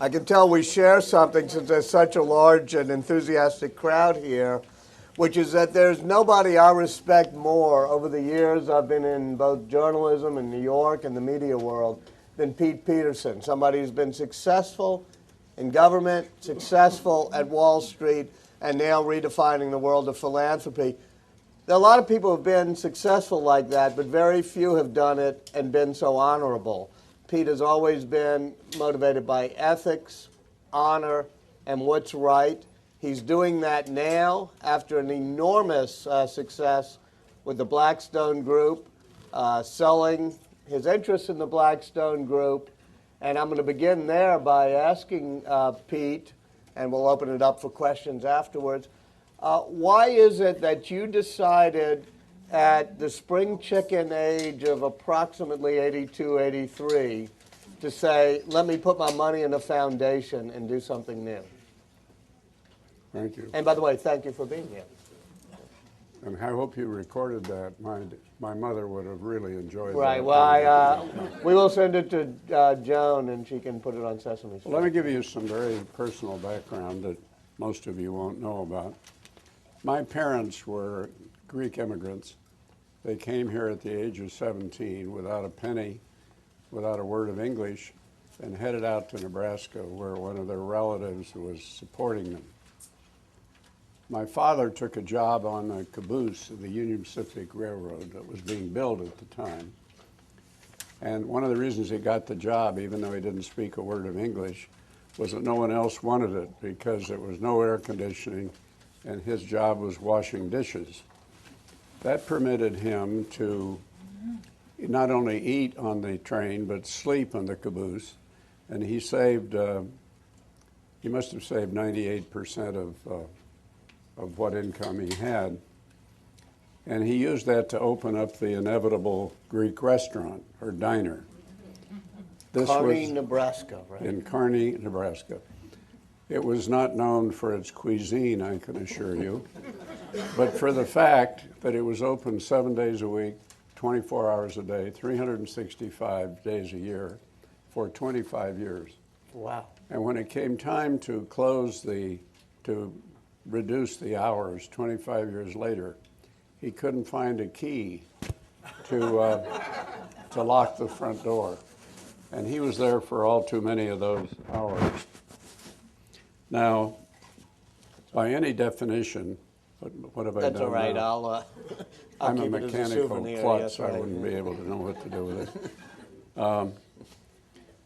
I can tell we share something since there's such a large and enthusiastic crowd here, which is that there's nobody I respect more over the years I've been in both journalism in New York and the media world than Pete Peterson, somebody who's been successful in government, successful at Wall Street, and now redefining the world of philanthropy. There are a lot of people who have been successful like that, but very few have done it and been so honorable. Pete has always been motivated by ethics, honor, and what's right. He's doing that now after an enormous success with the Blackstone Group, selling his interest in the Blackstone Group. And I'm going to begin there by asking Pete, and we'll open it up for questions afterwards, why is it that you decided at the spring chicken age of approximately 82, 83 to say, let me put my money in a foundation and do something new? Thank you. And by the way, thank you for being here. And I hope you recorded that. My mother would have really enjoyed that. Right. Well, we will send it to Joan, and she can put it on Sesame Street. Well, let me give you some very personal background that most of you won't know about. My parents were Greek immigrants. They came here at the age of 17 without a penny, without a word of English, and headed out to Nebraska where one of their relatives was supporting them. My father took a job on a caboose of the Union Pacific Railroad that was being built at the time. And one of the reasons he got the job, even though he didn't speak a word of English, was that no one else wanted it because there was no air conditioning and his job was washing dishes. That permitted him to not only eat on the train, but sleep on the caboose. And he saved, he must have saved 98% of what income he had. And he used that to open up the inevitable Greek restaurant or diner. This Kearney, was Nebraska, right? in Kearney, Nebraska. It was not known for its cuisine, I can assure you, but for the fact that it was open 7 days a week, 24 hours a day, 365 days a year for 25 years. Wow. And when it came time to to reduce the hours 25 years later, he couldn't find a key to lock the front door. And he was there for all too many of those hours. Now, by any definition, what have I done? That's all right. now? I'll I'm a keep it as a mechanical souvenir. klutz. Yes, I right. wouldn't be able to know what to do with it. But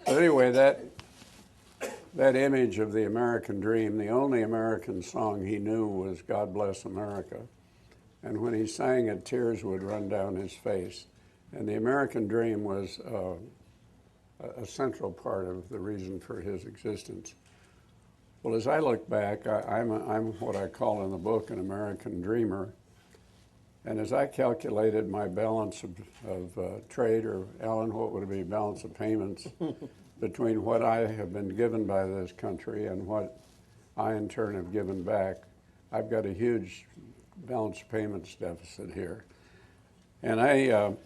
anyway, that image of the American dream, the only American song he knew was God Bless America. And when he sang it, tears would run down his face. And the American dream was a central part of the reason for his existence. Well, as I look back, I'm what I call in the book an American dreamer. And as I calculated my balance of trade, or Alan, what would it be, balance of payments, between what I have been given by this country and what I in turn have given back, I've got a huge balance of payments deficit here. And at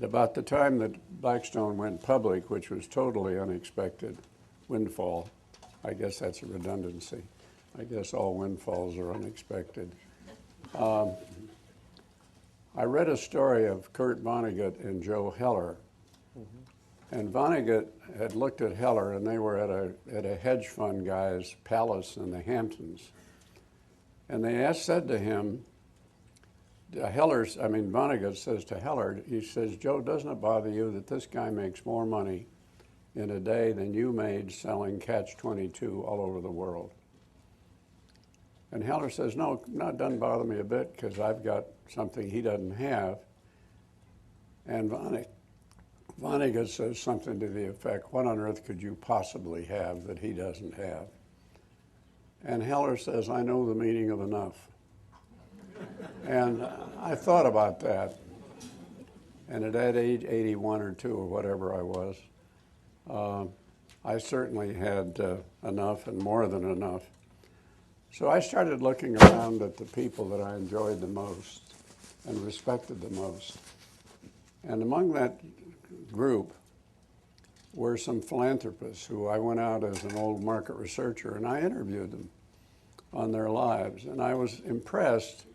about the time that Blackstone went public, which was totally unexpected, windfall, I guess that's a redundancy. I guess all windfalls are unexpected. I read a story of Kurt Vonnegut and Joe Heller. Mm-hmm. And Vonnegut had looked at Heller, and they were at a hedge fund guy's palace in the Hamptons. And they said to him, Vonnegut says to Heller, he says, Joe, doesn't it bother you that this guy makes more money in a day than you made selling Catch-22 all over the world? And Heller says, no, it doesn't bother me a bit because I've got something he doesn't have. And Vonnegut says something to the effect, what on earth could you possibly have that he doesn't have? And Heller says, I know the meaning of enough. And I thought about that. And at that age, 81 or 2 or whatever I was, I certainly had enough and more than enough. So I started looking around at the people that I enjoyed the most and respected the most. And among that group were some philanthropists who I went out as an old market researcher and I interviewed them on their lives. And I was impressed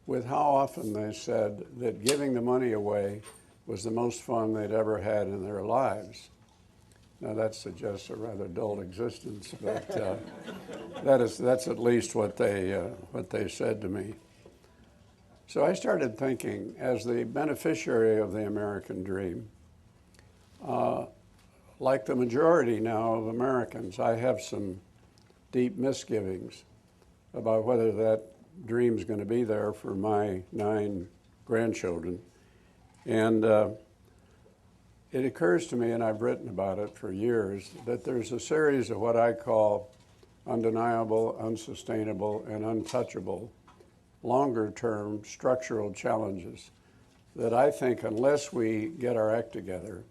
with how often they said that giving the money away was the most fun they'd ever had in their lives. Now that suggests a rather dull existence, but that's at least what they said to me. So I started thinking, as the beneficiary of the American dream, like the majority now of Americans, I have some deep misgivings about whether that dream's going to be there for my 9 grandchildren. And it occurs to me, and I've written about it for years, that there's a series of what I call undeniable, unsustainable, and untouchable longer-term structural challenges that I think, unless we get our act together,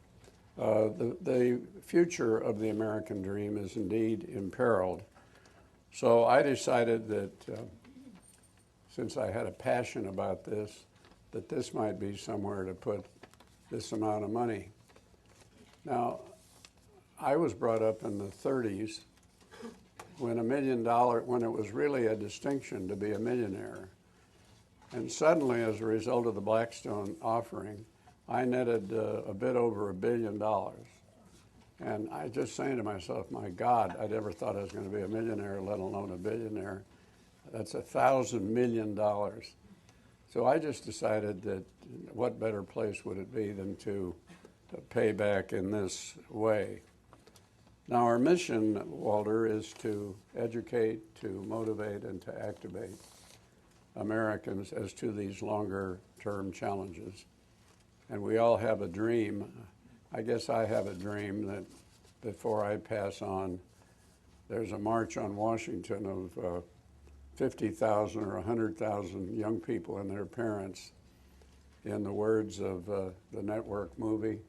the future of the American dream is indeed imperiled. So I decided that since I had a passion about this, that this might be somewhere to put this amount of money. Now, I was brought up in the 30s when when it was really a distinction to be a millionaire. And suddenly, as a result of the Blackstone offering, I netted a bit over $1 billion. And I just saying to myself, my God, I never thought I was going to be a millionaire, let alone a billionaire. That's $1,000 million. So I just decided that what better place would it be than to pay back in this way. Now our mission, Walter, is to educate, to motivate, and to activate Americans as to these longer-term challenges. And we all have a dream. I guess I have a dream that before I pass on, there's a march on Washington of 50,000 or 100,000 young people and their parents, in the words of the Network movie,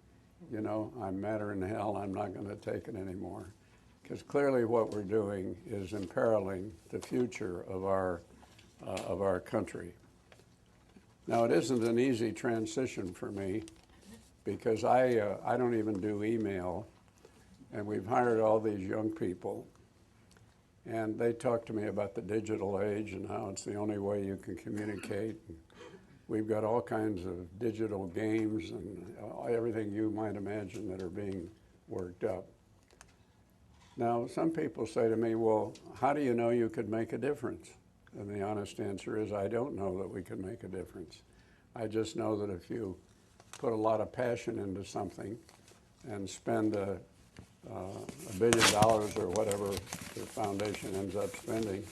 you know, I'm madder than hell, I'm not going to take it anymore. Because clearly what we're doing is imperiling the future of our country. Now, it isn't an easy transition for me because I don't even do email, and we've hired all these young people, and they talk to me about the digital age and how it's the only way you can communicate. We've got all kinds of digital games and everything you might imagine that are being worked up. Now, some people say to me, well, how do you know you could make a difference? And the honest answer is, I don't know that we can make a difference. I just know that if you put a lot of passion into something and spend $1 billion or whatever the foundation ends up spending,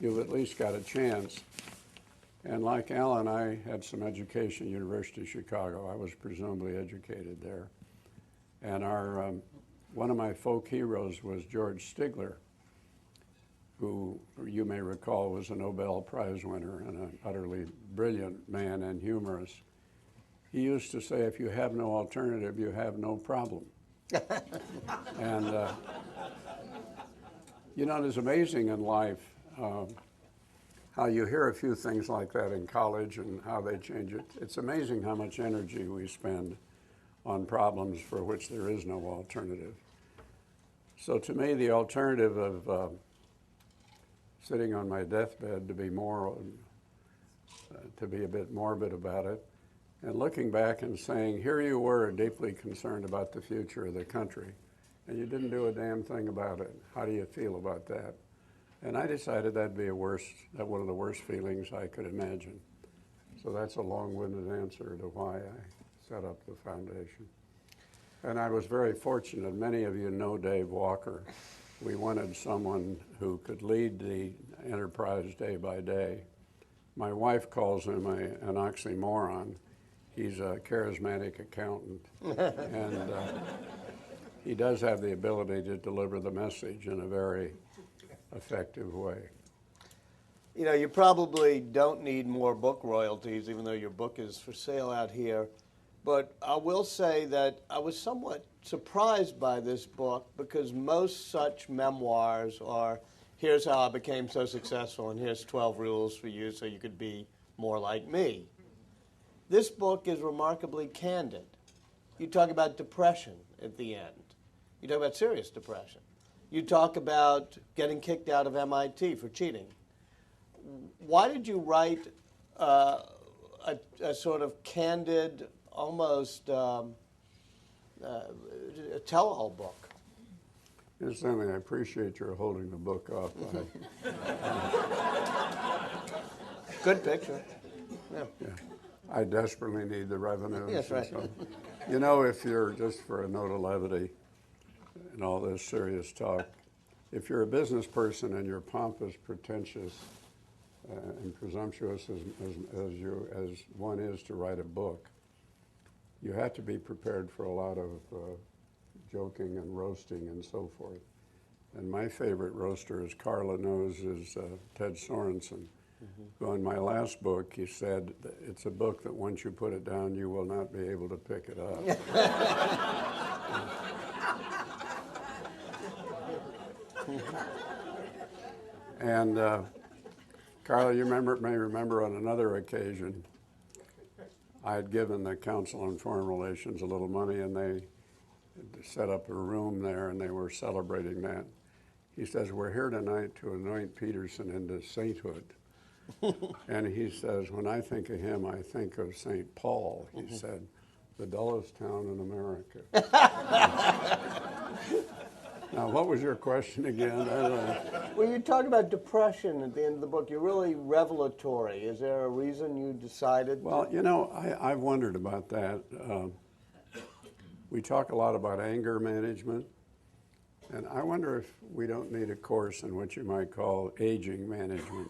you've at least got a chance. And like Alan, I had some education at University of Chicago. I was presumably educated there. And one of my folk heroes was George Stigler, who you may recall was a Nobel Prize winner and an utterly brilliant man and humorist. He used to say, if you have no alternative, you have no problem. And, you know, it's amazing in life how you hear a few things like that in college and how they change it. It's amazing how much energy we spend on problems for which there is no alternative. So to me, the alternative of sitting on my deathbed, to be a bit morbid about it, and looking back and saying, here you were deeply concerned about the future of the country, and you didn't do a damn thing about it. How do you feel about that? And I decided that'd be one of the worst feelings I could imagine. So that's a long-winded answer to why I set up the foundation. And I was very fortunate. Many of you know Dave Walker. We wanted someone who could lead the enterprise day by day. My wife calls him an oxymoron. He's a charismatic accountant. And he does have the ability to deliver the message in a very effective way. You know, you probably don't need more book royalties, even though your book is for sale out here. But I will say that I was somewhat surprised by this book because most such memoirs are, here's how I became so successful and here's 12 rules for you so you could be more like me. This book is remarkably candid. You talk about depression at the end. You talk about serious depression. You talk about getting kicked out of MIT for cheating. Why did you write a sort of candid, almost a tell-all book? Incidentally, I appreciate your holding the book up. Good picture. Yeah. I desperately need the revenues. Yes, right. So, you know, if you're, just for a note of levity and all this serious talk, if you're a business person and you're pompous, pretentious, and presumptuous as one is to write a book, you have to be prepared for a lot of joking and roasting and so forth. And my favorite roaster, as Carla knows, is Ted Sorensen. Who in my last book, he said, it's a book that once you put it down, you will not be able to pick it up. And Carla, you may remember on another occasion, I had given the Council on Foreign Relations a little money, and they set up a room there, and they were celebrating that. He says, we're here tonight to anoint Peterson into sainthood. And he says, when I think of him, I think of St. Paul. He said, the dullest town in America. Now, what was your question again? Well, you talk about depression at the end of the book. You're really revelatory. Is there a reason you decided? Well, you know, I've wondered about that. We talk a lot about anger management, and I wonder if we don't need a course in what you might call aging management.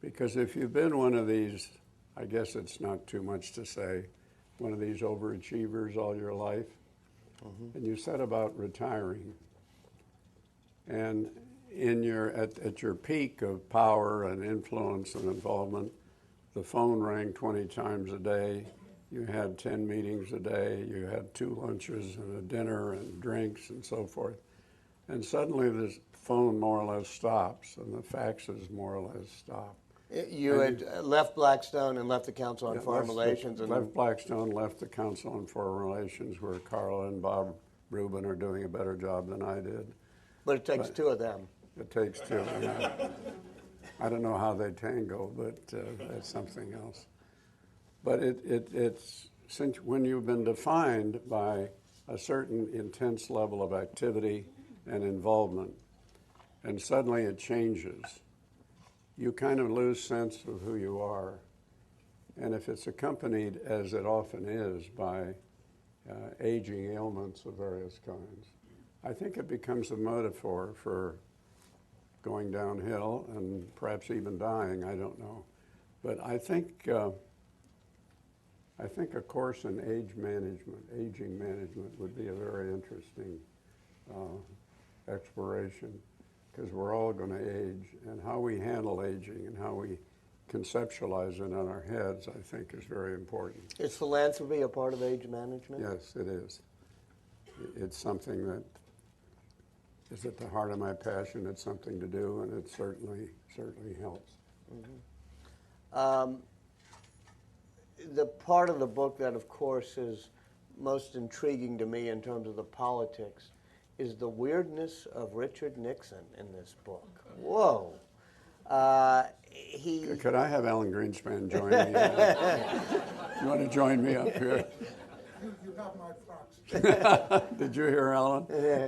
Because if you've been one of these, I guess it's not too much to say, one of these overachievers all your life, and you set about retiring, and at your peak of power and influence and involvement, the phone rang 20 times a day, you had 10 meetings a day, you had 2 lunches and a dinner and drinks and so forth. And suddenly the phone more or less stops and the faxes more or less stop. You had left Blackstone and left the Council on Foreign Relations. Left Blackstone, left the Council on Foreign Relations, where Carla and Bob Rubin are doing a better job than I did. But it takes 2 of them. It takes 2. I don't know how they tango, but that's something else. But it's since when you've been defined by a certain intense level of activity and involvement, and suddenly it changes, you kind of lose sense of who you are. And if it's accompanied, as it often is, by aging ailments of various kinds, I think it becomes a metaphor for going downhill and perhaps even dying, I don't know. But I think a course in aging management would be a very interesting exploration, because we're all going to age, and how we handle aging and how we conceptualize it in our heads, I think, is very important. Is philanthropy a part of age management? Yes, it is. It's something that is at the heart of my passion. It's something to do, and it certainly helps. The part of the book that, of course, is most intriguing to me in terms of the politics is the weirdness of Richard Nixon in this book. Whoa. Could I have Alan Greenspan join me? You want to join me up here? You got my proxy. Did you hear Alan?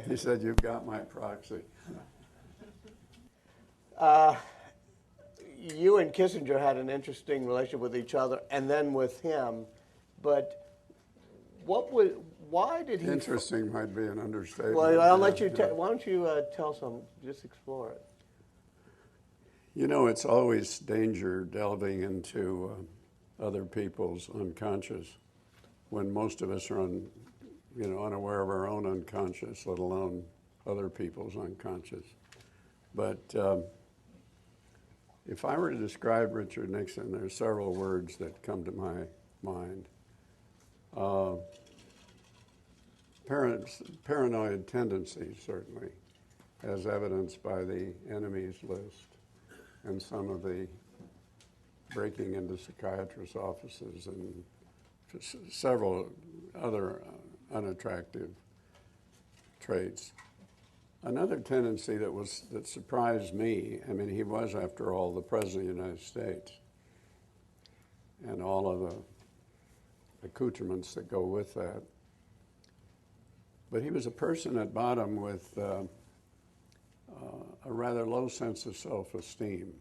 He said, you've got my proxy. You and Kissinger had an interesting relationship with each other, and then with him. But why did he? Interesting might be an understatement. Well, I'll let you. Why don't you tell some? Just explore it. You know, it's always danger delving into other people's unconscious when most of us are unaware of our own unconscious, let alone other people's unconscious. But if I were to describe Richard Nixon, there are several words that come to my mind. Paranoid tendencies, certainly, as evidenced by the enemies list and some of the breaking into psychiatrists' offices and several other unattractive traits. Another tendency that surprised me, I mean, he was, after all, the President of the United States, and all of the accoutrements that go with that. But he was a person at bottom with a rather low sense of self-esteem.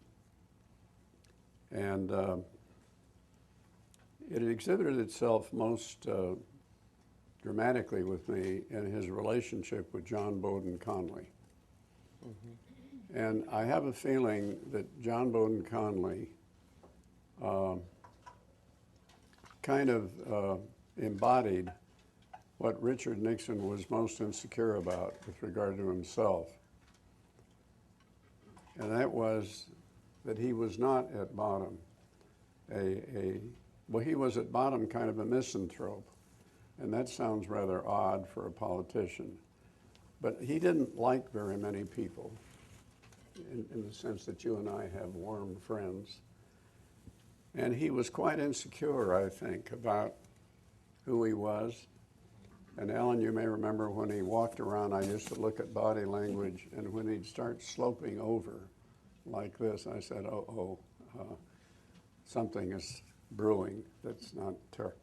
And it exhibited itself most dramatically with me in his relationship with John Bowdoin Conley. Mm-hmm. And I have a feeling that John Bowdoin Conley kind of embodied what Richard Nixon was most insecure about with regard to himself. And that was that he was not at bottom well, he was at bottom kind of a misanthrope. And that sounds rather odd for a politician. But he didn't like very many people in the sense that you and I have warm friends. And he was quite insecure, I think, about who he was. And Ellen, you may remember when he walked around, I used to look at body language, and when he'd start sloping over like this, I said, something is brewing that's not terrible.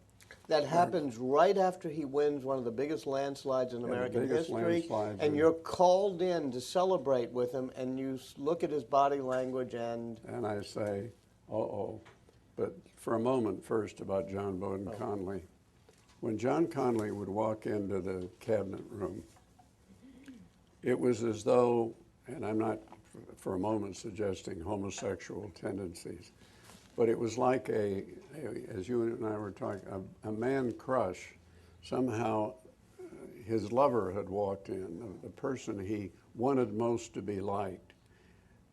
That happens right after he wins one of the biggest landslides in American history, and you're called in to celebrate with him, and you look at his body language and... And I say, But for a moment first about John Bowdoin Conley. When John Conley would walk into the cabinet room, it was as though, and I'm not for a moment suggesting homosexual tendencies, but it was like as you and I were talking, a man crush. Somehow his lover had walked in, the person he wanted most to be liked.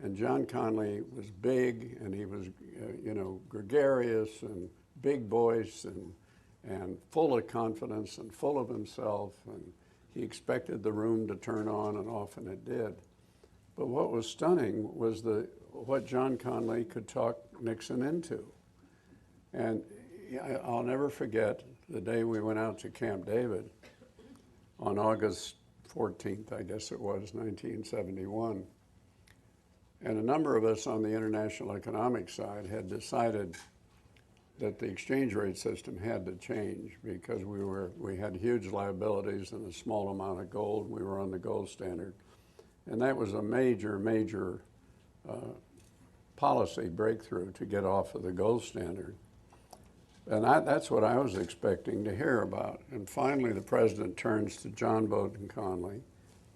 And John Conley was big, and he was, gregarious and big voice and full of confidence and full of himself. And he expected the room to turn on, and often it did. But what was stunning was what John Conley could talk Nixon into. And I'll never forget the day we went out to Camp David on August 14th, I guess it was, 1971. And a number of us on the international economic side had decided that the exchange rate system had to change because we had huge liabilities and a small amount of gold. We were on the gold standard. And that was a major, major policy breakthrough to get off of the gold standard. And that's what I was expecting to hear about. And finally, the president turns to John Bowdoin Conley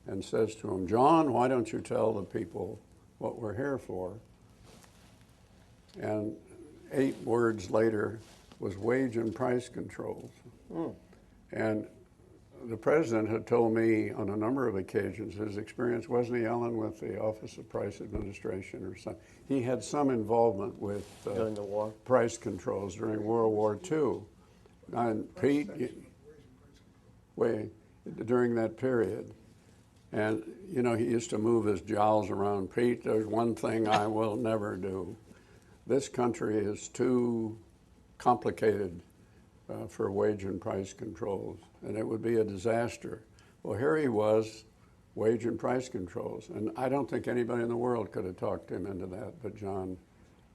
and says to him, "John, why don't you tell the people what we're here for?" And 8 words later was wage and price controls. And the president had told me on a number of occasions his experience, wasn't he, Ellen, with the Office of Price Administration or something? He had some involvement with during the war. Price controls during World War II. And Pete, during that period. And, he used to move his jowls around. "Pete, there's one thing I will never do. This country is too complicated for wage and price controls, and it would be a disaster." Well, here he was, wage and price controls. And I don't think anybody in the world could have talked him into that but John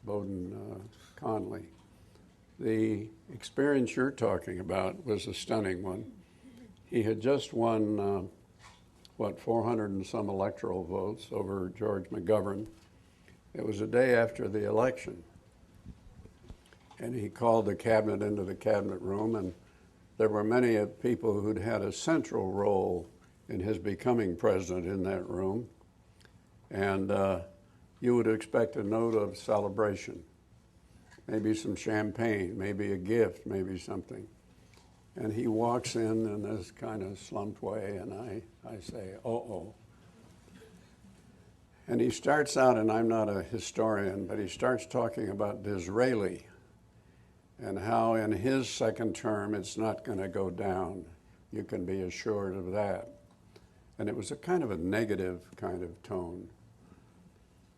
Bowdoin Conley. The experience you're talking about was a stunning one. He had just won 400 and some electoral votes over George McGovern. It was the day after the election. And he called the cabinet into the cabinet room, and there were many people who'd had a central role in his becoming president in that room. And you would expect a note of celebration, maybe some champagne, maybe a gift, maybe something. And he walks in this kind of slumped way, and I say, And he starts out, and I'm not a historian, but he starts talking about Disraeli and how in his second term it's not going to go down. You can be assured of that. And it was a kind of a negative kind of tone.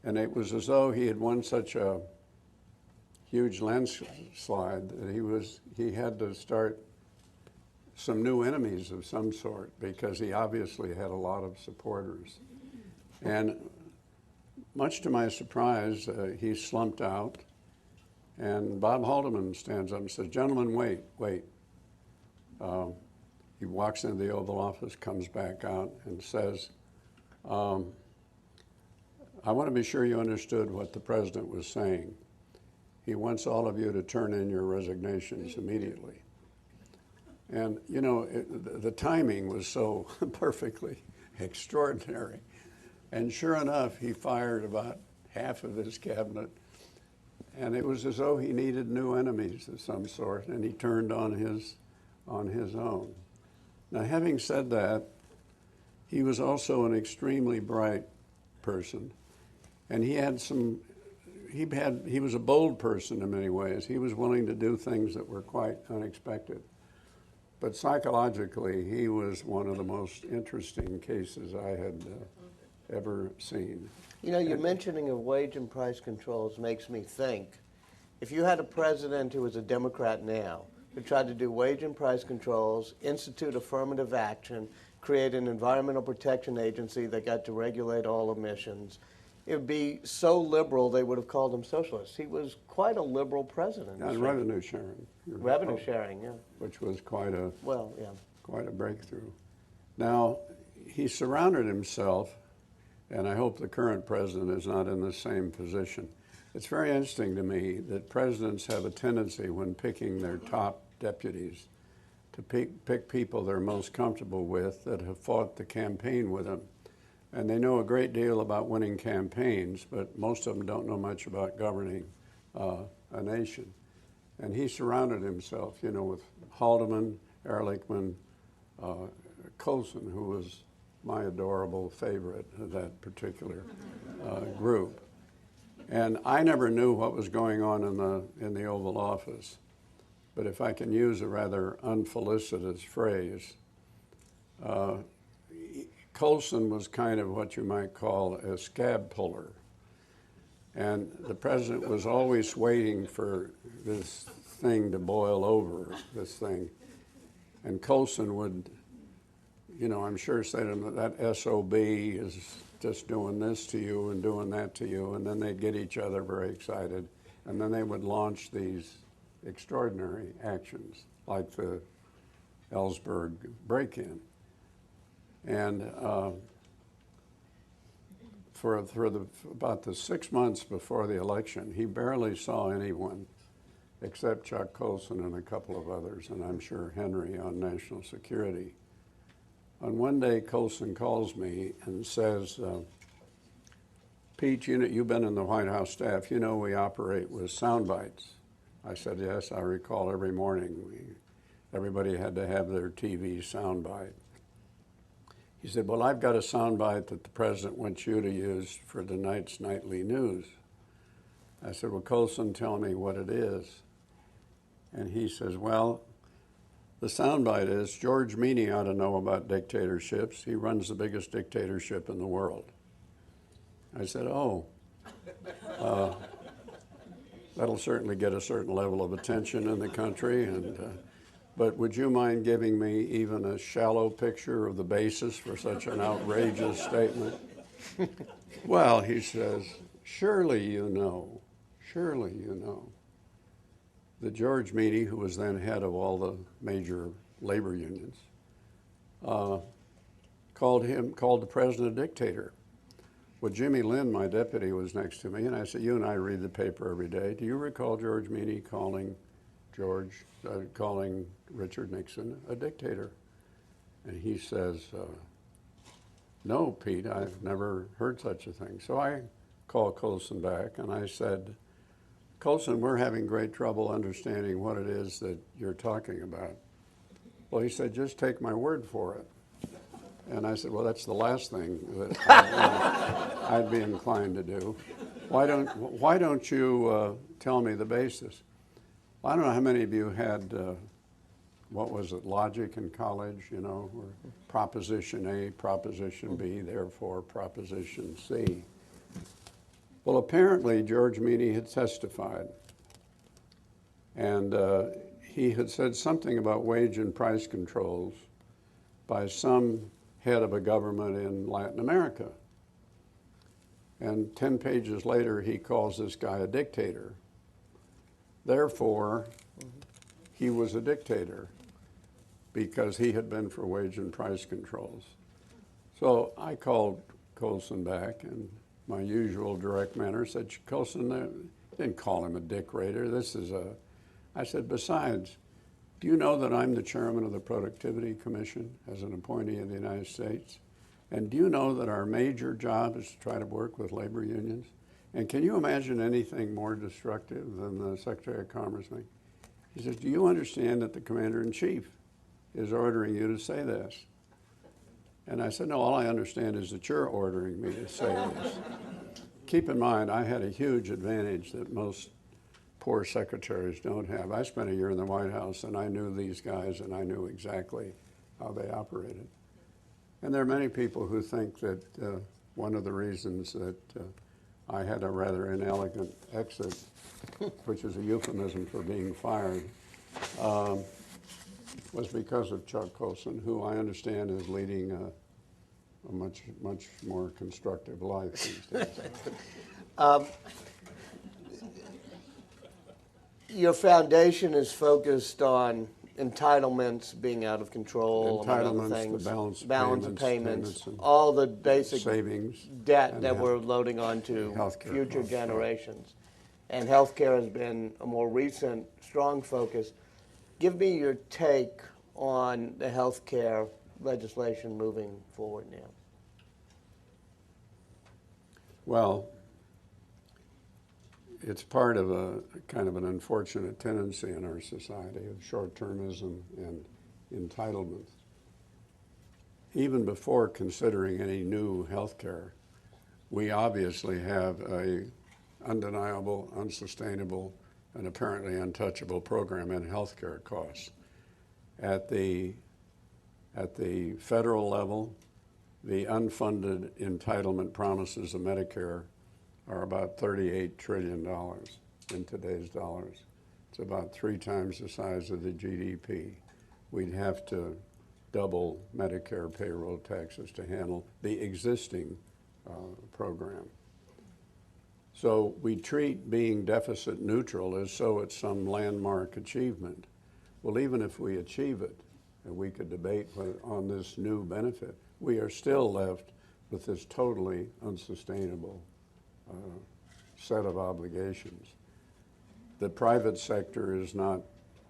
And it was as though he had won such a huge landslide that he had to start some new enemies of some sort because he obviously had a lot of supporters. And much to my surprise, he slumped out, and Bob Haldeman stands up and says, "Gentlemen, wait. He walks into the Oval Office, comes back out, and says, I want to be sure you understood what the president was saying. He wants all of you to turn in your resignations immediately." And, you know, the timing was so perfectly extraordinary. And sure enough, he fired about half of his cabinet. And it was as though he needed new enemies of some sort, and he turned on his own. Now, having said that, he was also an extremely bright person. And he was a bold person in many ways. He was willing to do things that were quite unexpected. But psychologically, he was one of the most interesting cases I had ever seen. You know, your mentioning of wage and price controls makes me think, if you had a president who was a Democrat now, who tried to do wage and price controls, institute affirmative action, create an environmental protection agency that got to regulate all emissions, it would be so liberal they would have called him socialist. He was quite a liberal president. And revenue sharing. Revenue sharing, yeah. Which was quite a breakthrough. Now, he surrounded himself, and I hope the current president is not in the same position. It's very interesting to me that presidents have a tendency when picking their top deputies to pick people they're most comfortable with that have fought the campaign with them. And they know a great deal about winning campaigns, but most of them don't know much about governing a nation. And he surrounded himself, you know, with Haldeman, Ehrlichman, Colson, who was my adorable favorite of that particular group. And I never knew what was going on in the Oval Office. But if I can use a rather unfelicitous phrase, Colson was kind of what you might call a scab puller. And the president was always waiting for this thing to boil over, this thing. And Colson would, you know, I'm sure say to him, that SOB is just doing this to you and doing that to you. And then they'd get each other very excited. And then they would launch these extraordinary actions, like the Ellsberg break-in. And for about the 6 months before the election, he barely saw anyone except Chuck Colson and a couple of others, and I'm sure Henry on national security. And one day, Colson calls me and says, "Pete, you know, you've been in the White House staff. You know we operate with sound bites." I said, "Yes, I recall every morning everybody had to have their TV sound bite." He said, "Well, I've got a sound bite that the president wants you to use for tonight's nightly news." I said, "Well, Colson, tell me what it is." And he says, "Well, the soundbite is George Meany ought to know about dictatorships. He runs the biggest dictatorship in the world." I said, "Oh, that'll certainly get a certain level of attention in the country. But would you mind giving me even a shallow picture of the basis for such an outrageous statement?" "Well," he says, surely you know that George Meany, who was then head of all the major labor unions, called the president a dictator." Well, Jimmy Lynn, my deputy, was next to me, and I said, "You and I read the paper every day. Do you recall George Meany calling Richard Nixon a dictator?" And he says, "No, Pete, I've never heard such a thing." So I called Colson back, and I said, "Colson, we're having great trouble understanding what it is that you're talking about." Well, he said, "Just take my word for it." And I said, "Well, that's the last thing that I'd be inclined to do. Why don't you tell me the basis?" Well, I don't know how many of you had, what was it, logic in college, you know, or Proposition A, Proposition B, therefore Proposition C. Well, apparently George Meany had testified, and he had said something about wage and price controls by some head of a government in Latin America. And 10 pages later, he calls this guy a dictator. Therefore, he was a dictator because he had been for wage and price controls. So I called Colson back in my usual direct manner, said, Colson, didn't call him a dictator. I said, besides, do you know that I'm the chairman of the Productivity Commission as an appointee of the United States? And do you know that our major job is to try to work with labor unions? And can you imagine anything more destructive than the Secretary of Commerce thing? He says, do you understand that the Commander-in-Chief is ordering you to say this? And I said, no, all I understand is that you're ordering me to say this. Keep in mind, I had a huge advantage that most poor secretaries don't have. I spent a year in the White House, and I knew these guys, and I knew exactly how they operated. And there are many people who think that one of the reasons that I had a rather inelegant exit, which is a euphemism for being fired, was because of Chuck Colson, who I understand is leading a much more constructive life these days. Your foundation is focused on entitlements being out of control, among other Entitlements, things, the balance of payments, and all the basic savings, debt and that we're loading onto healthcare future costs, generations. And healthcare has been a more recent, strong focus. Give me your take on the healthcare legislation moving forward now. Well, it's part of a kind of an unfortunate tendency in our society of short-termism and entitlement. Even before considering any new health care, we obviously have a undeniable, unsustainable, and apparently untouchable program in health care costs. At the federal level, the unfunded entitlement promises of Medicare are about $38 trillion in today's dollars. It's about 3 times the size of the GDP. We'd have to double Medicare payroll taxes to handle the existing program. So we treat being deficit neutral as though it's some landmark achievement. Well, even if we achieve it, and we could debate on this new benefit, we are still left with this totally unsustainable set of obligations. The private sector is not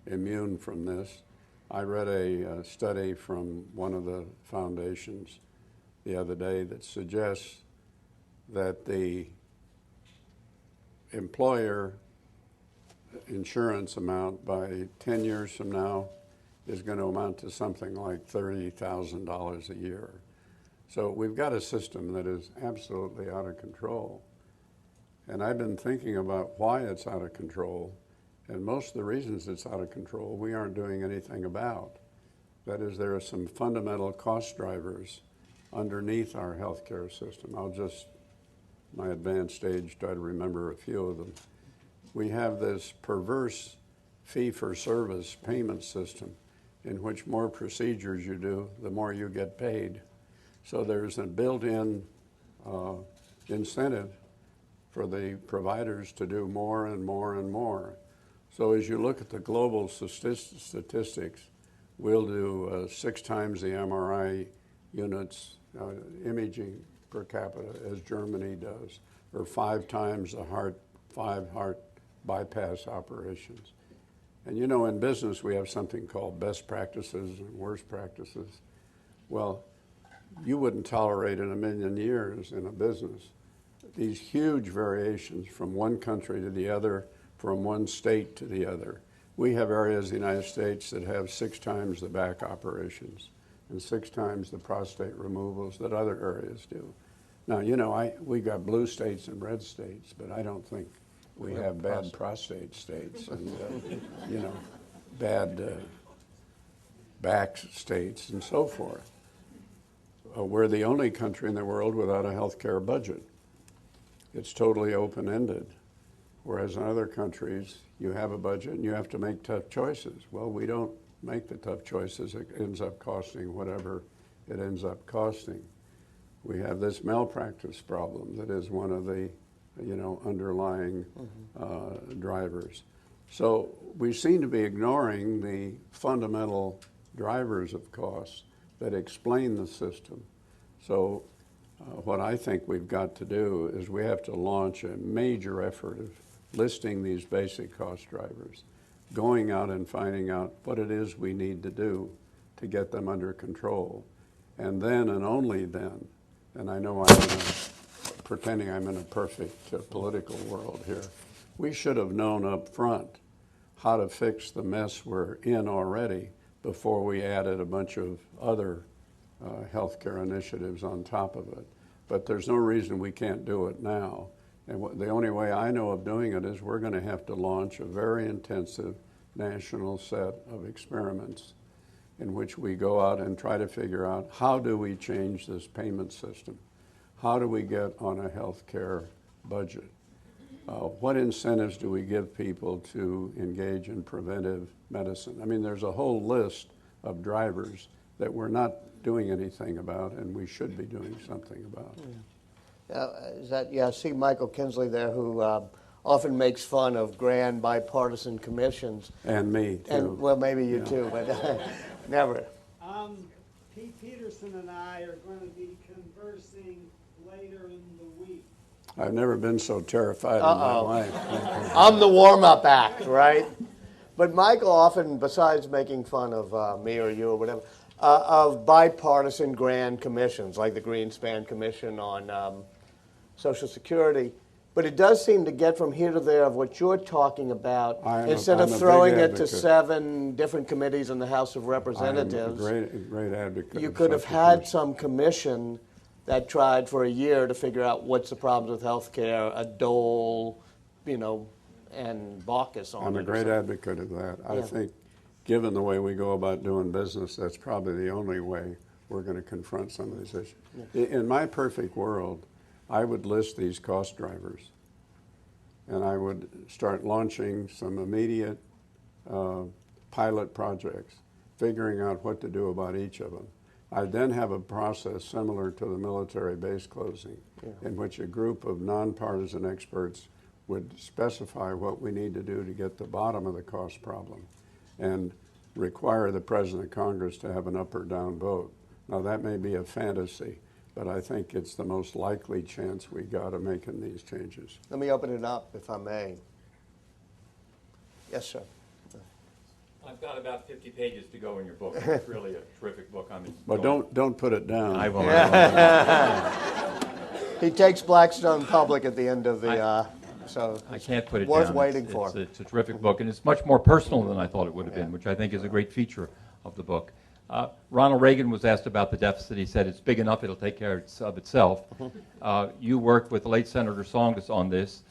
immune from this. I read a study from one of the foundations the other day that suggests that the employer insurance amount by 10 years from now is going to amount to something like $30,000 a year. So we've got a system that is absolutely out of control. And I've been thinking about why it's out of control, and most of the reasons it's out of control we aren't doing anything about. That is, there are some fundamental cost drivers underneath our healthcare system. I'll just, my advanced age, try to remember a few of them. We have this perverse fee-for-service payment system in which more procedures you do, the more you get paid. So there's a built-in incentive for the providers to do more and more and more. So as you look at the global statistics, we'll do 6 times the MRI units imaging per capita as Germany does, or 5 times the 5 heart bypass operations. And you know, in business we have something called best practices and worst practices. Well, you wouldn't tolerate in a million years in a business these huge variations from one country to the other, from one state to the other. We have areas in the United States that have 6 times the back operations and 6 times the prostate removals that other areas do. Now, you know, we got blue states and red states, but I don't think we have bad prostate states and, you know, bad back states and so forth. We're the only country in the world without a health care budget. It's totally open-ended. Whereas in other countries, you have a budget and you have to make tough choices. Well, we don't make the tough choices. It ends up costing whatever it ends up costing. We have this malpractice problem that is one of the, underlying drivers. So we seem to be ignoring the fundamental drivers of costs that explain the system. So what I think we've got to do is we have to launch a major effort of listing these basic cost drivers, going out and finding out what it is we need to do to get them under control. And then and only then, and I know pretending I'm in a perfect political world here, we should have known up front how to fix the mess we're in already before we added a bunch of other healthcare initiatives on top of it. But there's no reason we can't do it now. And the only way I know of doing it is we're going to have to launch a very intensive national set of experiments in which we go out and try to figure out how do we change this payment system? How do we get on a healthcare budget? What incentives do we give people to engage in preventive medicine? I mean, there's a whole list of drivers that we're not doing anything about, and we should be doing something about. I see Michael Kinsley there, who often makes fun of grand bipartisan commissions. And me, too. And, well, maybe you too, but never. Pete Peterson and I are going to be conversing later in the week. I've never been so terrified in my life. I'm the warm-up act, right? But Michael often, besides making fun of me or you or whatever, of bipartisan grand commissions, like the Greenspan Commission on Social Security. But it does seem to get from here to there of what you're talking about, instead of throwing it to 7 different committees in the House of Representatives. I'm a great advocate. You could have had some commission that tried for a year to figure out what's the problems with health care, a Dole, and Baucus on it. I'm a great advocate of that. I think, given the way we go about doing business, that's probably the only way we're going to confront some of these issues. Yeah. In my perfect world, I would list these cost drivers, and I would start launching some immediate pilot projects, figuring out what to do about each of them. I'd then have a process similar to the military base closing, in which a group of nonpartisan experts would specify what we need to do to get to the bottom of the cost problem and require the President of Congress to have an up or down vote. Now, that may be a fantasy, but I think it's the most likely chance we got of making these changes. Let me open it up, if I may. Yes, sir. I've got about 50 pages to go in your book. It's really a terrific book. But don't put it down. I won't. He takes Blackstone public at the end of the, so I can't put it worth down. waiting for. It's a terrific book, and it's much more personal than I thought it would have been, which I think is a great feature of the book. Ronald Reagan was asked about the deficit. He said, it's big enough, it'll take care of itself. You worked with the late Senator Tsongas on this.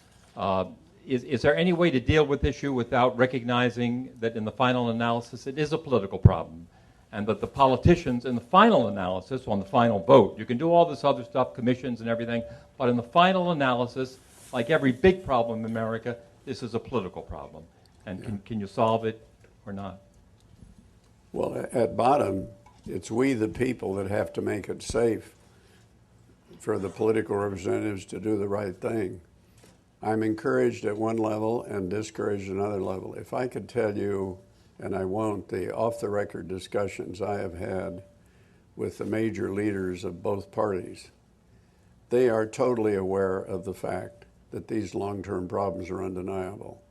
Is there any way to deal with this issue without recognizing that in the final analysis it is a political problem, and that the politicians in the final analysis, on the final vote, you can do all this other stuff, commissions and everything, but in the final analysis, like every big problem in America, this is a political problem. And can you solve it or not? Well, at bottom, it's we the people that have to make it safe for the political representatives to do the right thing. I'm encouraged at one level and discouraged at another level. If I could tell you, and I won't, the off-the-record discussions I have had with the major leaders of both parties, they are totally aware of the fact that these long-term problems are undeniable.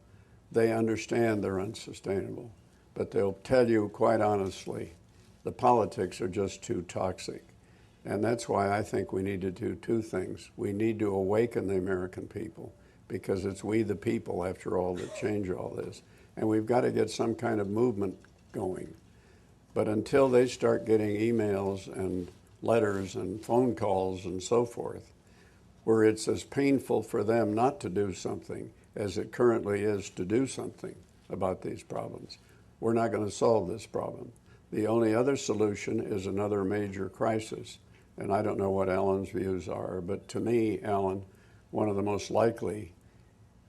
They understand they're unsustainable, but they'll tell you quite honestly, the politics are just too toxic. And that's why I think we need to do 2 things. We need to awaken the American people, because it's we the people, after all, that change all this. And we've got to get some kind of movement going. But until they start getting emails and letters and phone calls and so forth, where it's as painful for them not to do something as it currently is to do something about these problems, we're not going to solve this problem. The only other solution is another major crisis. And I don't know what Alan's views are, but to me, Alan, one of the most likely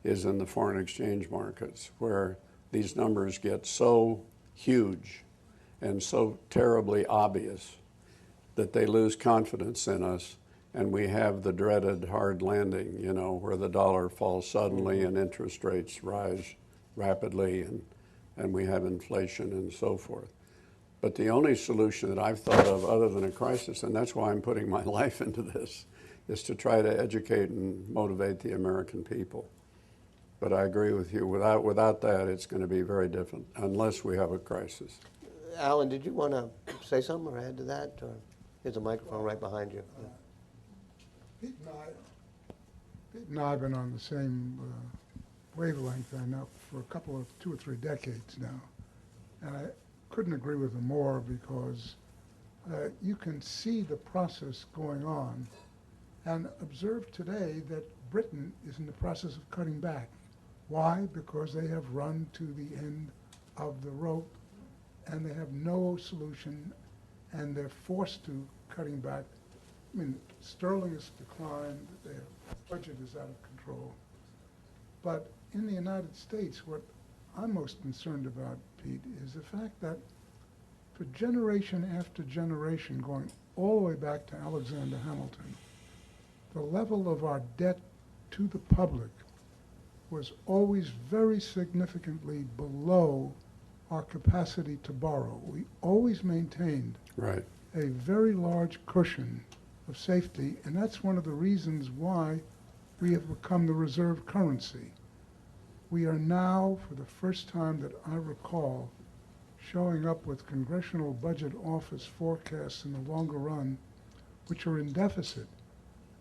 is in the foreign exchange markets, where these numbers get so huge and so terribly obvious that they lose confidence in us, and we have the dreaded hard landing, you know, where the dollar falls suddenly and interest rates rise rapidly, and we have inflation and so forth. But the only solution that I've thought of other than a crisis, and that's why I'm putting my life into this, is to try to educate and motivate the American people. But I agree with you, without that, it's going to be very different, unless we have a crisis. Alan, did you want to say something or add to that? Or here's a microphone right behind you. Pete and I have been on the same wavelength, I know, for a 2 or 3 decades now. And I couldn't agree with him more, because you can see the process going on and observe today that Britain is in the process of cutting back. Why? Because they have run to the end of the rope and they have no solution, and they're forced to cutting back. I mean, sterling has declined, their budget is out of control. But in the United States, what I'm most concerned about, Pete, is the fact that for generation after generation, going all the way back to Alexander Hamilton, the level of our debt to the public was always very significantly below our capacity to borrow. We always maintained Right. a very large cushion of safety, and that's one of the reasons why we have become the reserve currency. We are now, for the first time that I recall, showing up with Congressional Budget Office forecasts in the longer run, which are in deficit.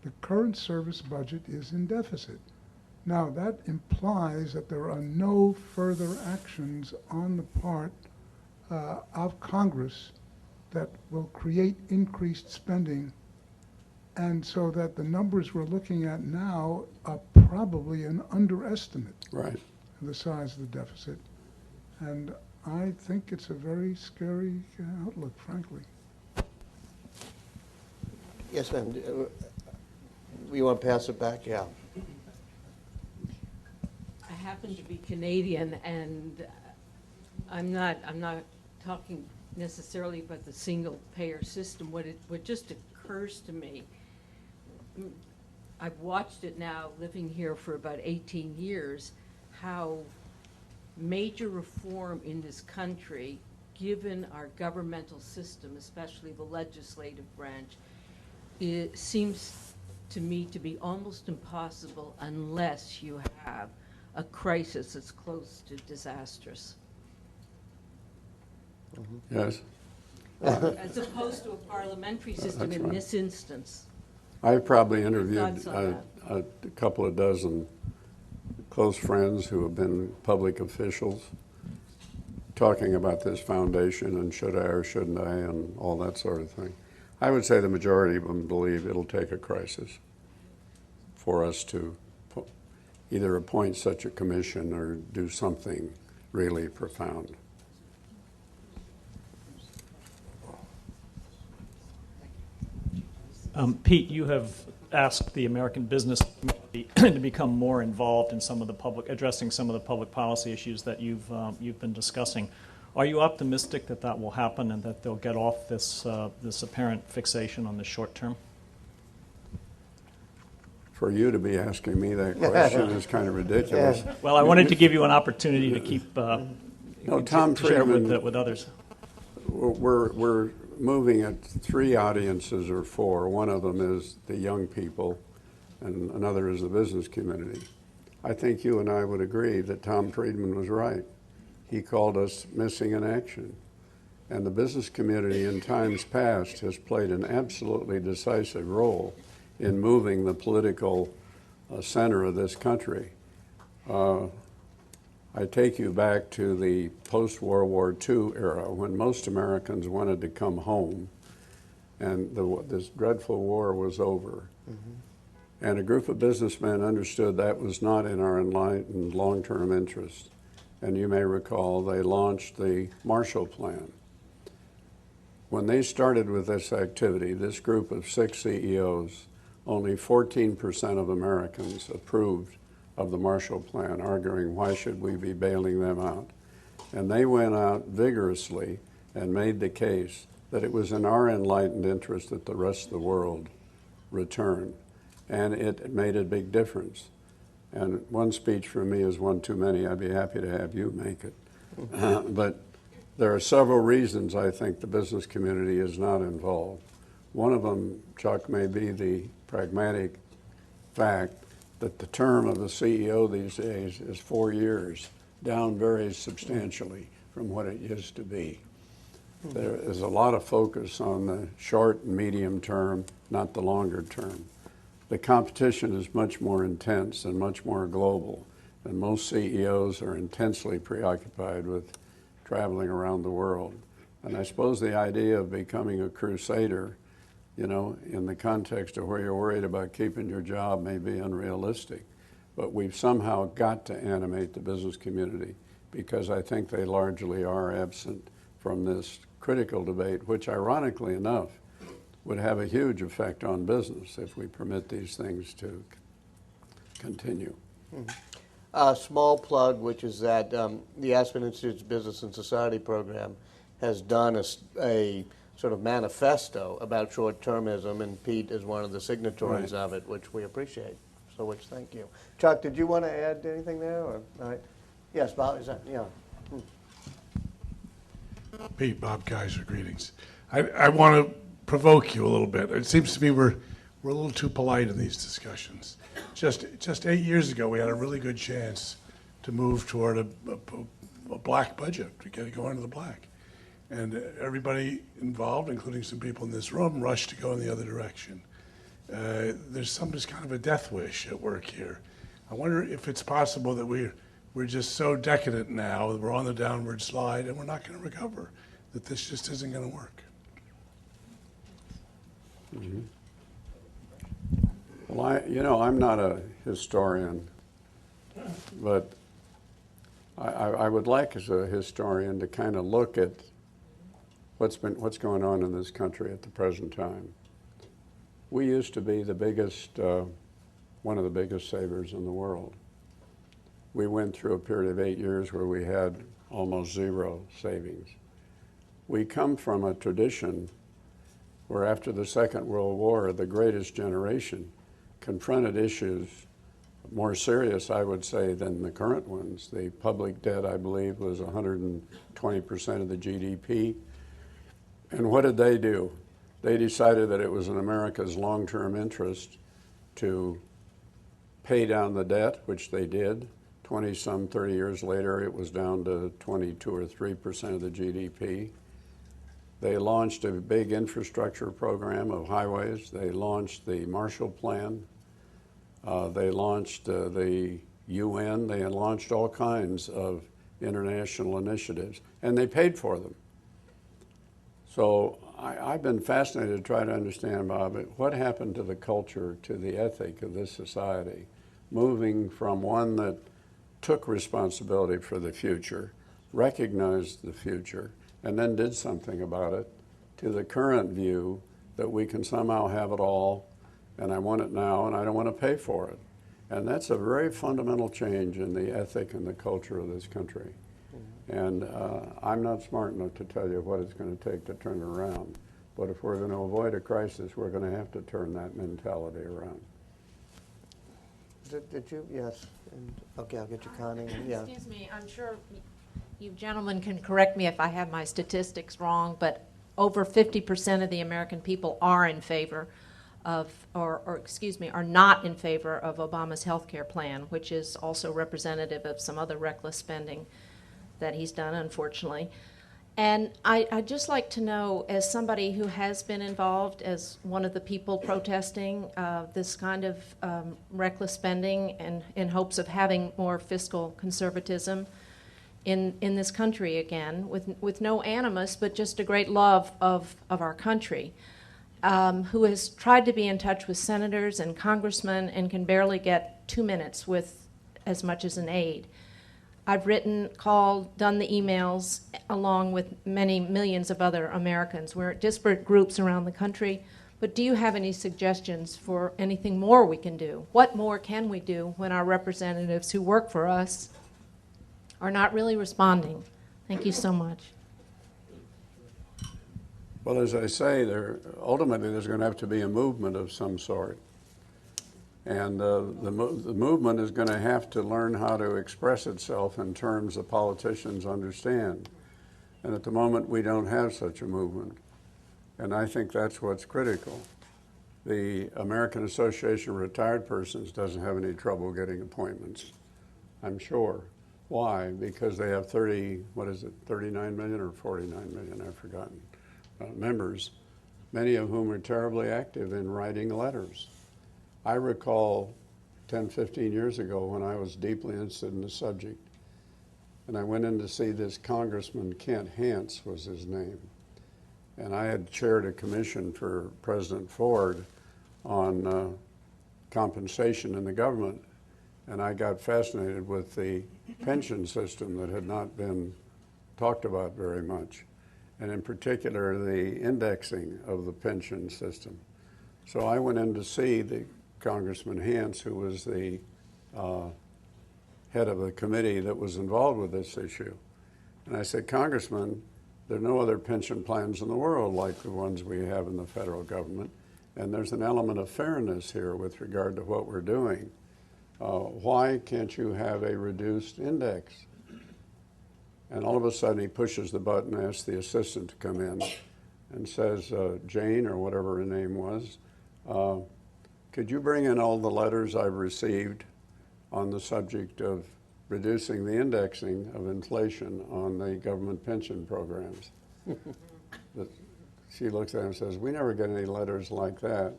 The current service budget is in deficit. Now, that implies that there are no further actions on the part of Congress that will create increased spending, and so that the numbers we're looking at now are probably an underestimate Right. of the size of the deficit. And I think it's a very scary outlook, frankly. Yes, ma'am. You want to pass it back? Yeah. I happen to be Canadian, and I'm not talking necessarily about the single-payer system. What just occurs to me, I've watched it now, living here for about 18 years, how major reform in this country, given our governmental system, especially the legislative branch, it seems to me to be almost impossible unless you have a crisis that's close to disastrous. Yes. As opposed to a parliamentary system That's in right. this instance. I've probably interviewed thoughts on a couple of dozen close friends who have been public officials talking about this foundation and should I or shouldn't I and all that sort of thing. I would say the majority of them believe it'll take a crisis for us to either appoint such a commission or do something really profound. Pete, you have asked the American business community to become more involved in some of the addressing some of the public policy issues that you've been discussing. Are you optimistic that that will happen and that they'll get off this apparent fixation on the short term? For you to be asking me that question is kind of ridiculous. Well, I wanted to give you an opportunity to keep No, Tom to share Friedman, with others. we're moving at 3 audiences or 4. One of them is the young people, and another is the business community. I think you and I would agree that Tom Friedman was right. He called us missing in action. And the business community in times past has played an absolutely decisive role in moving the political center of this country. I take you back to the post-World War II era when most Americans wanted to come home and this dreadful war was over. Mm-hmm. And a group of businessmen understood that was not in our enlightened long-term interest. And you may recall they launched the Marshall Plan. When they started with this activity, this group of 6 CEOs, only 14% of Americans approved of the Marshall Plan, arguing why should we be bailing them out. And they went out vigorously and made the case that it was in our enlightened interest that the rest of the world return. And it made a big difference. And one speech from me is one too many. I'd be happy to have you make it. But there are several reasons I think the business community is not involved. One of them, Chuck, may be the pragmatic fact that the term of the CEO these days is 4 years, down very substantially from what it used to be. There is a lot of focus on the short and medium term, not the longer term. The competition is much more intense and much more global, and most CEOs are intensely preoccupied with traveling around the world. And I suppose the idea of becoming a crusader, you know, in the context of where you're worried about keeping your job may be unrealistic. But we've somehow got to animate the business community because I think they largely are absent from this critical debate, which ironically enough would have a huge effect on business if we permit these things to continue. A small plug, which is that the Aspen Institute's Business and Society program has done a sort of manifesto about short-termism, and Pete is one of the signatories of it, which we appreciate. So, which thank you. Chuck, did you want to add anything there? Or, all right. Yes, Bob, is that, yeah. Pete, Bob Kaiser, greetings. I want to provoke you a little bit. It seems to me we're a little too polite in these discussions. Just 8 years ago, we had a really good chance to move toward a black budget, to get it going to the black. And everybody involved, including some people in this room, rushed to go in the other direction. There's just kind of a death wish at work here. I wonder if it's possible that we're just so decadent now that we're on the downward slide and we're not going to recover, that this just isn't going to work. Mm-hmm. Well, I'm not a historian, but I would like as a historian to kind of look at what's going on in this country at the present time. We used to be the biggest, one of the biggest savers in the world. We went through a period of 8 years where we had almost zero savings. We come from a tradition where after the Second World War, the greatest generation confronted issues more serious, I would say, than the current ones. The public debt, I believe, was 120% of the GDP. And what did they do? They decided that it was in America's long-term interest to pay down the debt, which they did. 20-some, 30 years later, it was down to 22 or 3% of the GDP. They launched a big infrastructure program of highways. They launched the Marshall Plan. They launched the UN. They launched all kinds of international initiatives, and they paid for them. So I've been fascinated to try to understand, Bob, what happened to the culture, to the ethic of this society, moving from one that took responsibility for the future, recognized the future, and then did something about it, to the current view that we can somehow have it all, and I want it now, and I don't want to pay for it. And that's a very fundamental change in the ethic and the culture of this country. And I'm not smart enough to tell you what it's going to take to turn it around. But if we're going to avoid a crisis, we're going to have to turn that mentality around. Did you? Yes. And, okay, I'll get you, Connie. Yeah. Excuse me, I'm sure you gentlemen can correct me if I have my statistics wrong, but over 50% of the American people are in favor of, or excuse me, are not in favor of Obama's health care plan, which is also representative of some other reckless spending that he's done, unfortunately. And I'd just like to know, as somebody who has been involved as one of the people protesting this kind of reckless spending and in hopes of having more fiscal conservatism in this country again, with no animus, but just a great love of our country, who has tried to be in touch with senators and congressmen and can barely get 2 minutes with as much as an aide. I've written, called, done the emails, along with many millions of other Americans. We're at disparate groups around the country, But do you have any suggestions for anything more we can do? What more can we do when our representatives who work for us are not really responding? Thank you so much. Well, as I say, ultimately there's going to have to be a movement of some sort. And the movement is going to have to learn how to express itself in terms that politicians understand. And at the moment, we don't have such a movement. And I think that's what's critical. The American Association of Retired Persons doesn't have any trouble getting appointments, I'm sure. Why? Because they have 39 million or 49 million, I've forgotten, members, many of whom are terribly active in writing letters. I recall 10, 15 years ago when I was deeply interested in the subject, and I went in to see this Congressman, Kent Hance was his name. And I had chaired a commission for President Ford on compensation in the government. And I got fascinated with the pension system that had not been talked about very much, and in particular the indexing of the pension system. So I went in to see the Congressman Hance, who was the head of a committee that was involved with this issue. And I said, Congressman, there are no other pension plans in the world like the ones we have in the federal government, and there's an element of fairness here with regard to what we're doing. Why can't you have a reduced index? And all of a sudden he pushes the button, asks the assistant to come in, and says, Jane, or whatever her name was, could you bring in all the letters I've received on the subject of reducing the indexing of inflation on the government pension programs? She looks at him and says, we never get any letters like that.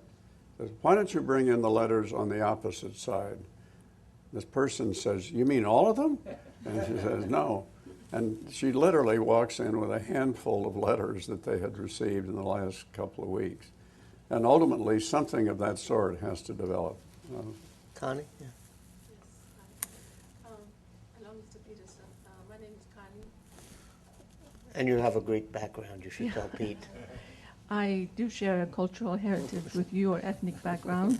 Says, why don't you bring in the letters on the opposite side? This person says, you mean all of them? And she says, no. And she literally walks in with a handful of letters that they had received in the last couple of weeks. And ultimately, something of that sort has to develop. Connie? Yeah. Hello, Mr. Peterson. My name is Connie. And you have a Greek background, you should tell Pete. I do share a cultural heritage with your ethnic background.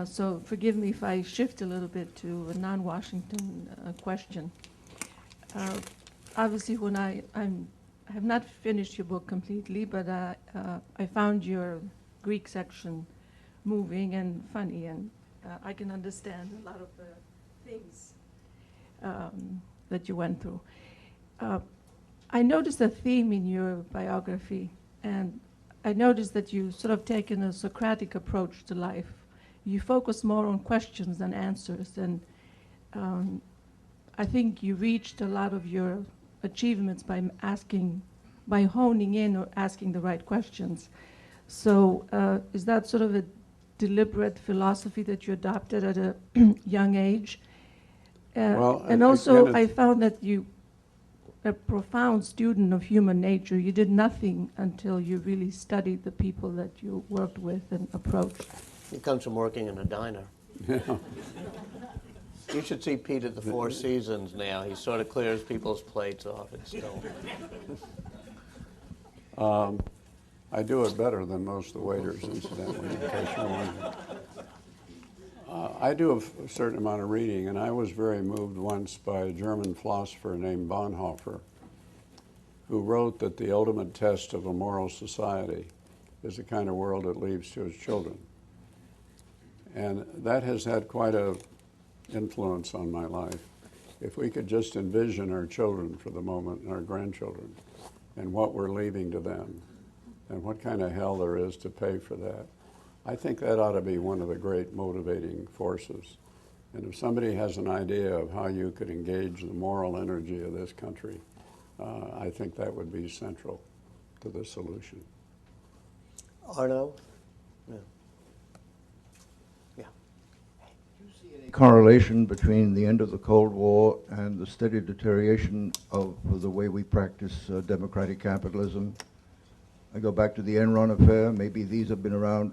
So forgive me if I shift a little bit to a non-Washington question. Obviously, when I have not finished your book completely, but I found your Greek section moving and funny, and I can understand a lot of the things that you went through. I noticed a theme in your biography, and I noticed that you sort of taken a Socratic approach to life. You focus more on questions than answers, and I think you reached a lot of your achievements by honing in or asking the right questions. So is that sort of a deliberate philosophy that you adopted at a young age? And also, I found that you a profound student of human nature. You did nothing until you really studied the people that you worked with and approached. He comes from working in a diner. Yeah. You should see Pete at the Four Seasons now. He sort of clears people's plates off and still. I do it better than most of the waiters, incidentally, in case you're wondering. I do a certain amount of reading, and I was very moved once by a German philosopher named Bonhoeffer, who wrote that the ultimate test of a moral society is the kind of world it leaves to its children. And that has had quite an influence on my life. If we could just envision our children for the moment, and our grandchildren, and what we're leaving to them, and what kind of hell there is to pay for that, I think that ought to be one of the great motivating forces. And if somebody has an idea of how you could engage the moral energy of this country, I think that would be central to the solution. Arno? Yeah. Yeah. Correlation between the end of the Cold War and the steady deterioration of the way we practice democratic capitalism. I go back to the Enron affair. Maybe these have been around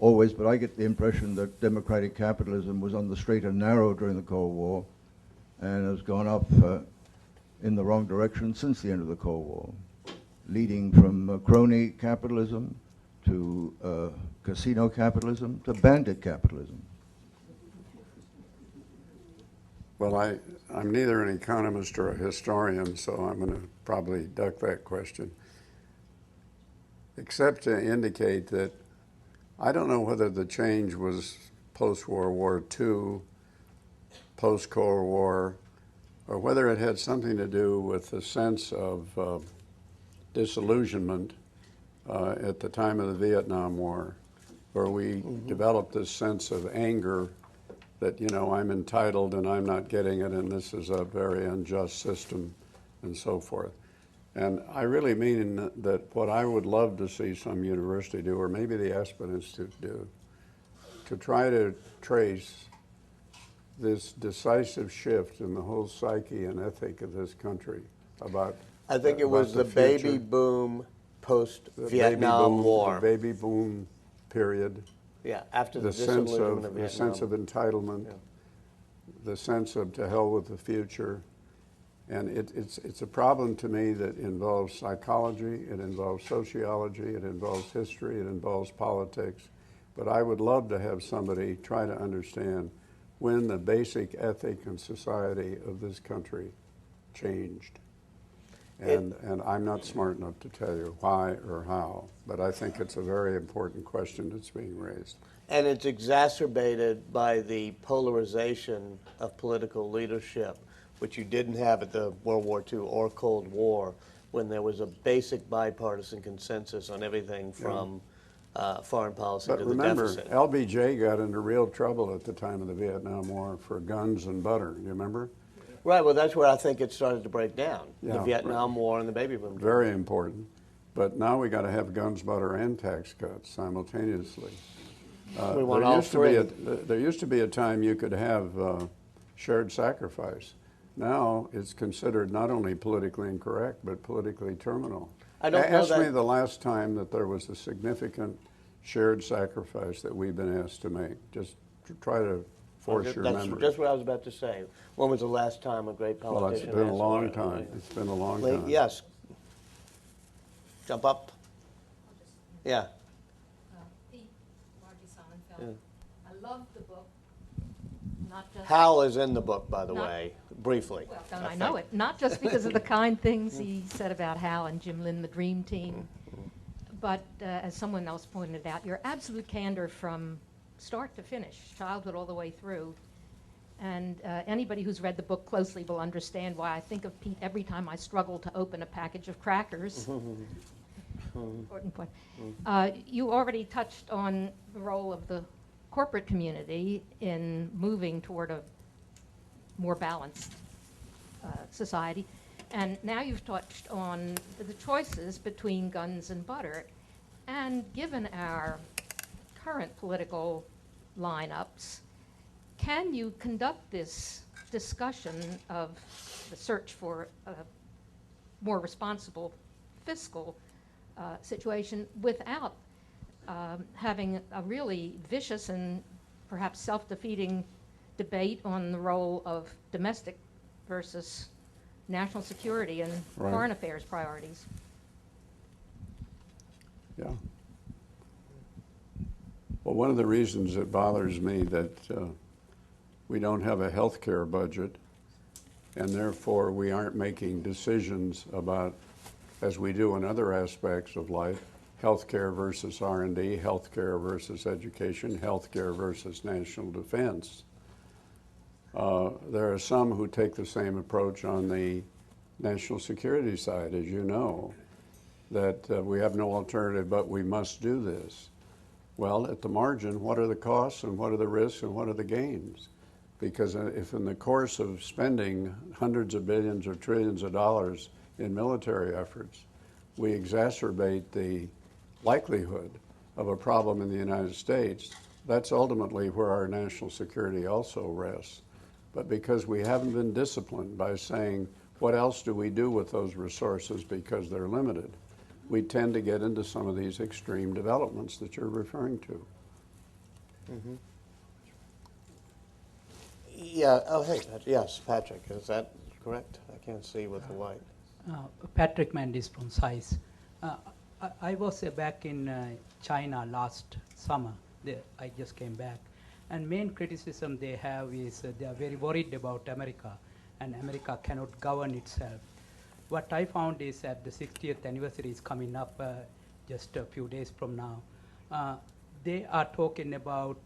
always, but I get the impression that democratic capitalism was on the straight and narrow during the Cold War and has gone up in the wrong direction since the end of the Cold War, leading from crony capitalism to casino capitalism to bandit capitalism? Well, I'm neither an economist or a historian, so I'm going to probably duck that question, except to indicate that I don't know whether the change was post-World War II, post-Cold War, or whether it had something to do with the sense of disillusionment at the time of the Vietnam War, where we developed this sense of anger that, you know, I'm entitled and I'm not getting it, and this is a very unjust system, and so forth. And I really mean that what I would love to see some university do, or maybe the Aspen Institute do, to try to trace this decisive shift in the whole psyche and ethic of this country about I think it was the baby boom post-Vietnam War. The baby boom period. Yeah, after the sense disillusionment of of the Vietnam. sense of entitlement, the sense of to hell with the future, and it's a problem to me that involves psychology, it involves sociology, it involves history, it involves politics. But I would love to have somebody try to understand when the basic ethic and society of this country changed. And I'm not smart enough to tell you why or how, but I think it's a very important question that's being raised. And it's exacerbated by the polarization of political leadership, which you didn't have at the World War II or Cold War, when there was a basic bipartisan consensus on everything from foreign policy But to the remember, deficit. LBJ got into real trouble at the time of the Vietnam War for guns and butter. You remember? Right, well, that's where I think it started to break down, the Yeah, Vietnam War and the baby boom. Very important. But now we got to have guns, butter, and tax cuts simultaneously. We want all three. There used to be a time you could have shared sacrifice. Now it's considered not only politically incorrect, but politically terminal. I don't know Ask me that- the last time that there was a significant shared sacrifice that we've been asked to make. Just to try to force your That's memory. just what I was about to say. When was the last time a great Well, it's politician been a asked long for it? time. It's been a long Lee, time. yes. Jump up. Yeah. Pete, Margie Sonnenfeld. I love the book. Not just Hal is in the book, by the Not- way, briefly. Well, don't I know it? Not just because of the kind things he said about Hal and Jim Lynn, the dream team, but as someone else pointed out, your absolute candor from start to finish, childhood all the way through. And anybody who's read the book closely will understand why I think of Pete every time I struggle to open a package of crackers. Important point. You already touched on the role of the corporate community in moving toward a more balanced society. And now you've touched on the choices between guns and butter. And given our current political lineups, can you conduct this discussion of the search for a more responsible fiscal situation without having a really vicious and perhaps self-defeating debate on the role of domestic versus national security and Right. foreign affairs priorities? Yeah. Well, one of the reasons it bothers me that we don't have a health care budget, and therefore we aren't making decisions about, as we do in other aspects of life, healthcare versus R&D, healthcare versus education, healthcare versus national defense. There are some who take the same approach on the national security side, as you know, that we have no alternative, but we must do this. Well, at the margin, what are the costs and what are the risks and what are the gains? Because if in the course of spending hundreds of billions or trillions of dollars in military efforts, we exacerbate the likelihood of a problem in the United States, that's ultimately where our national security also rests. But because we haven't been disciplined by saying, what else do we do with those resources because they're limited, we tend to get into some of these extreme developments that you're referring to. Mm-hmm. Yeah, oh, hey, yes, Patrick, is that correct? I can't see with the light. Patrick Mandis from SAIS. I was back in China last summer. I just came back. And main criticism they have is they are very worried about America, and America cannot govern itself. What I found is that the 60th anniversary is coming up just a few days from now. They are talking about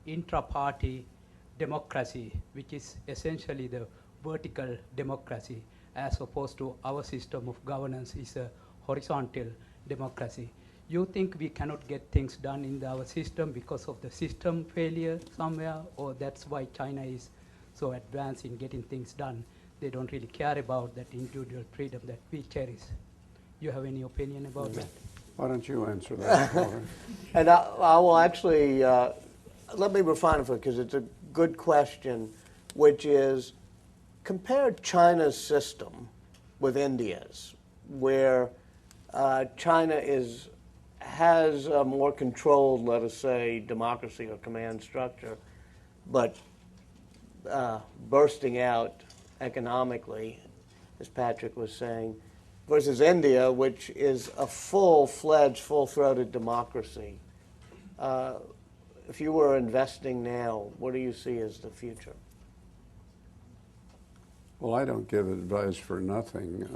intra-party democracy, which is essentially the vertical democracy, as opposed to our system of governance is a horizontal democracy. You think we cannot get things done in our system because of the system failure somewhere, or that's why China is so advanced in getting things done? They don't really care about that individual freedom that we cherish. You have any opinion about that? Why don't you answer that, Paul? And I will actually, let me refine it for because it's a good question, which is compare China's system with India's, where China has a more controlled, let us say, democracy or command structure, but bursting out economically, as Patrick was saying, versus India, which is a full-fledged, full-throated democracy. If you were investing now, what do you see as the future? Well, I don't give advice for nothing.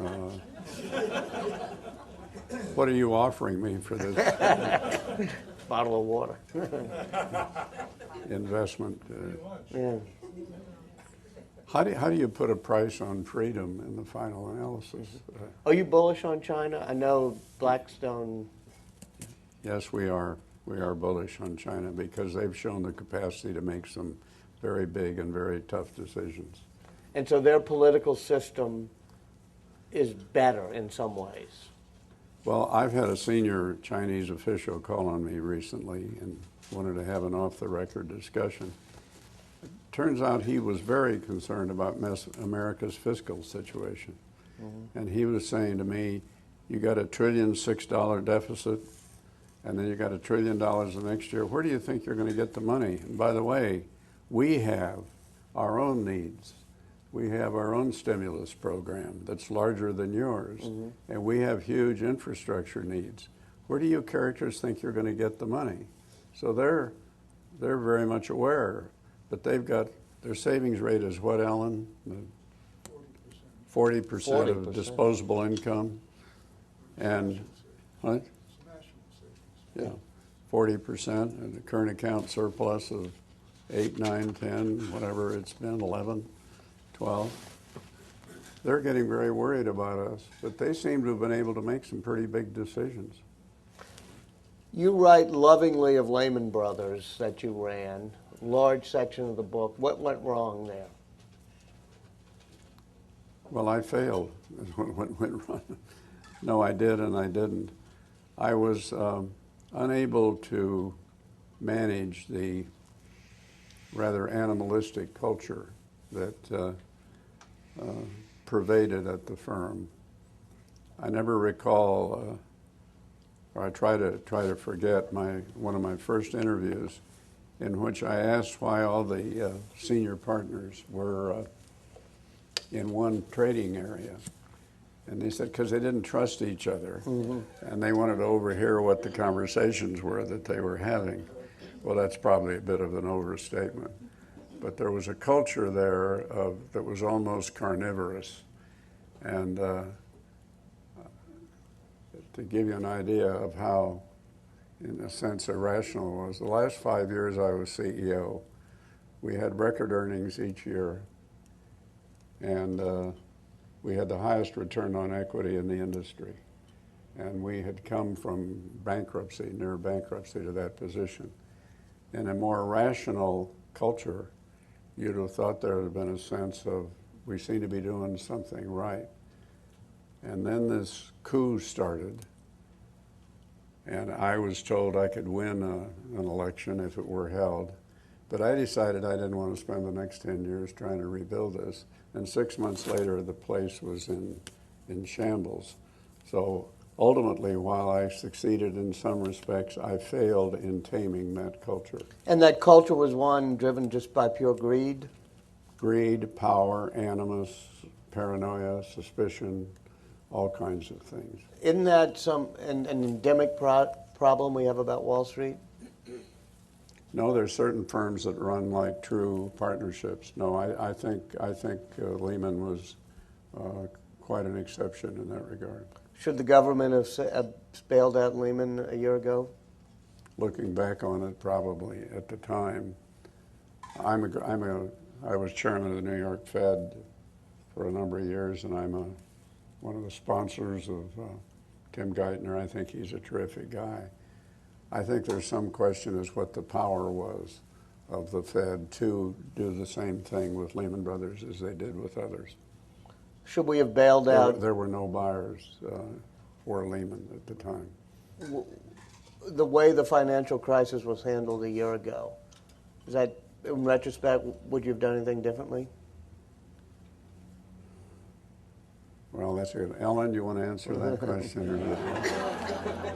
What are you offering me for this Bottle of water. investment? Yeah. How do you put a price on freedom in the final analysis? Are you bullish on China? I know Blackstone. Yes, we are. We are bullish on China because they've shown the capacity to make some very big and very tough decisions. And so their political system is better in some ways. Well, I've had a senior Chinese official call on me recently and wanted to have an off-the-record discussion. It turns out he was very concerned about America's fiscal situation. Mm-hmm. And he was saying to me, you got $1.6 trillion deficit, and then you got $1 trillion the next year. Where do you think you're going to get the money? And by the way, we have our own needs. We have our own stimulus program that's larger than yours, mm-hmm. and we have huge infrastructure needs. Where do you characters think you're going to get the money? So they're very much aware, but they've got their savings rate is what, Alan? 40% of disposable income, and what? Yeah, 40%, and the current account surplus of 8, 9, 10, whatever it's been, 11. 12. They're getting very worried about us, but they seem to have been able to make some pretty big decisions. You write lovingly of Lehman Brothers that you ran, large section of the book. What went wrong there? Well, I failed is what went wrong. No, I did and I didn't. I was unable to manage the rather animalistic culture that pervaded at the firm. I never recall, or I try to forget one of my first interviews, in which I asked why all the senior partners were in one trading area, and they said because they didn't trust each other, mm-hmm. and they wanted to overhear what the conversations were that they were having. Well, that's probably a bit of an overstatement. But there was a culture there that was almost carnivorous. And to give you an idea of how, in a sense, irrational it was, the last 5 years I was CEO, we had record earnings each year, and we had the highest return on equity in the industry. And we had come from bankruptcy, near bankruptcy, to that position. In a more rational culture, you'd have thought there would have been a sense of, we seem to be doing something right. And then this coup started, and I was told I could win an election if it were held. But I decided I didn't want to spend the next 10 years trying to rebuild this. And 6 months later, the place was in shambles. So ultimately, while I succeeded in some respects, I failed in taming that culture. And that culture was one driven just by pure greed? Greed, power, animus, paranoia, suspicion, all kinds of things. Isn't that some an endemic problem we have about Wall Street? No, there's certain firms that run like true partnerships. No, I think Lehman was quite an exception in that regard. Should the government have bailed out Lehman a year ago? Looking back on it, probably at the time. I was chairman of the New York Fed for a number of years, and I'm one of the sponsors of Tim Geithner. I think he's a terrific guy. I think there's some question as what the power was of the Fed to do the same thing with Lehman Brothers as they did with others. Should we have bailed out? There were no buyers for Lehman at the time. The way the financial crisis was handled a year ago, is that, in retrospect, would you have done anything differently? Well, that's good. Ellen, you want to answer that question or not?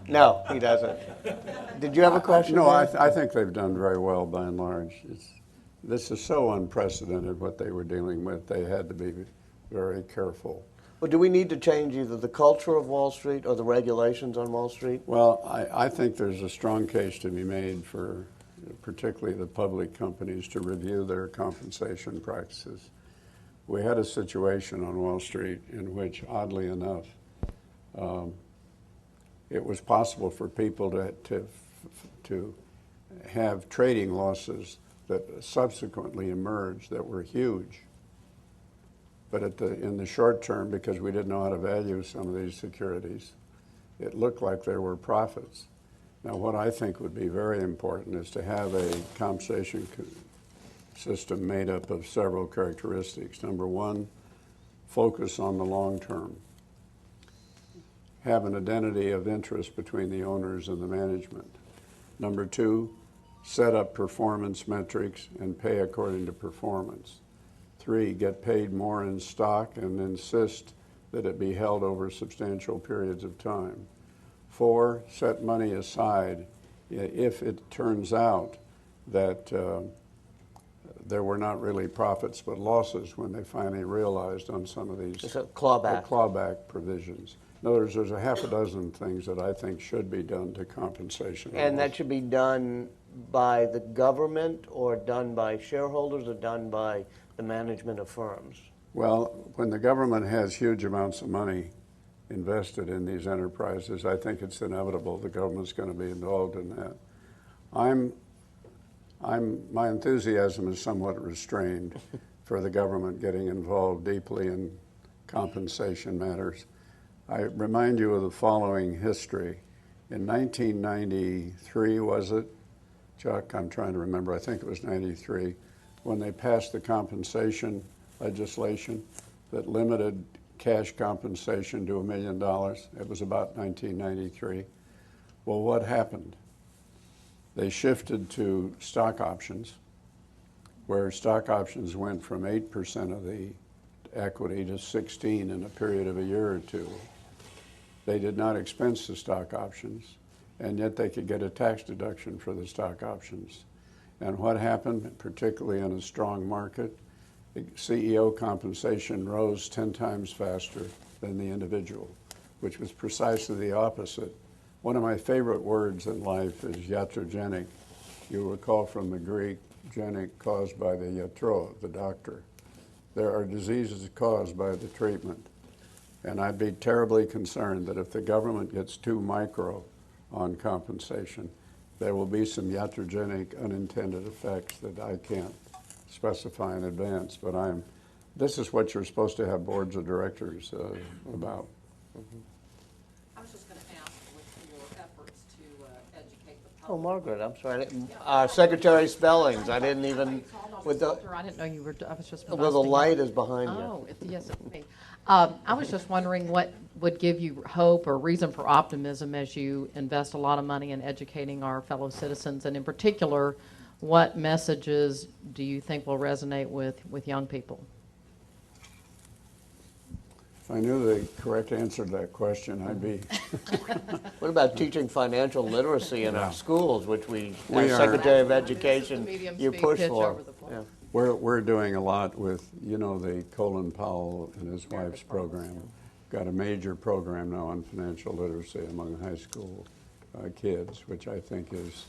No, he doesn't. Did you have a question? No, I think they've done very well by and large. This is so unprecedented what they were dealing with. They had to be very careful. Well, do we need to change either the culture of Wall Street or the regulations on Wall Street? Well, I think there's a strong case to be made for particularly the public companies to review their compensation practices. We had a situation on Wall Street in which, oddly enough, it was possible for people to have trading losses that subsequently emerged that were huge. But in the short term, because we didn't know how to value some of these securities, it looked like there were profits. Now, what I think would be very important is to have a compensation system made up of several characteristics. Number one, focus on the long term. Have an identity of interest between the owners and the management. Number two, set up performance metrics and pay according to performance. Three, get paid more in stock and insist that it be held over substantial periods of time. Four, set money aside if it turns out that there were not really profits but losses when they finally realized on some of these clawback provisions. In other words, there's a half a dozen things that I think should be done to compensation. And that should be done by the government or done by shareholders or done by the management of firms? Well, when the government has huge amounts of money invested in these enterprises, I think it's inevitable the government's going to be involved in that. My enthusiasm is somewhat restrained for the government getting involved deeply in compensation matters. I remind you of the following history. In 1993, was it? Chuck, I'm trying to remember. I think it was 93, when they passed the compensation legislation that limited cash compensation to $1 million. It was about 1993. Well, what happened? They shifted to stock options, where stock options went from 8% of the equity to 16% in a period of a year or two. They did not expense the stock options, and yet they could get a tax deduction for the stock options. And what happened, particularly in a strong market, CEO compensation rose 10 times faster than the individual, which was precisely the opposite. One of my favorite words in life is iatrogenic. You recall from the Greek, genic, caused by the iatro, the doctor. There are diseases caused by the treatment. And I'd be terribly concerned that if the government gets too micro on compensation, there will be some iatrogenic unintended effects that I can't specify in advance. But this is what you're supposed to have boards of directors about. Mm-hmm. I was just going to ask with your efforts to educate the public. Oh, Margaret, I'm sorry. Secretary Spellings, I didn't even, with the, I didn't know you were, I was just. well, the light is behind you. Oh, yes, it's me. I was just wondering what would give you hope or reason for optimism as you invest a lot of money in educating our fellow citizens, and in particular, what messages do you think will resonate with young people? If I knew the correct answer to that question, I'd be... What about teaching financial literacy in our schools, which we as are- Secretary of Education, you speak push pitch for? over the phone. Yeah. We're doing a lot with, the Colin Powell and his wife's program. Got a major program now on financial literacy among high school kids, which I think is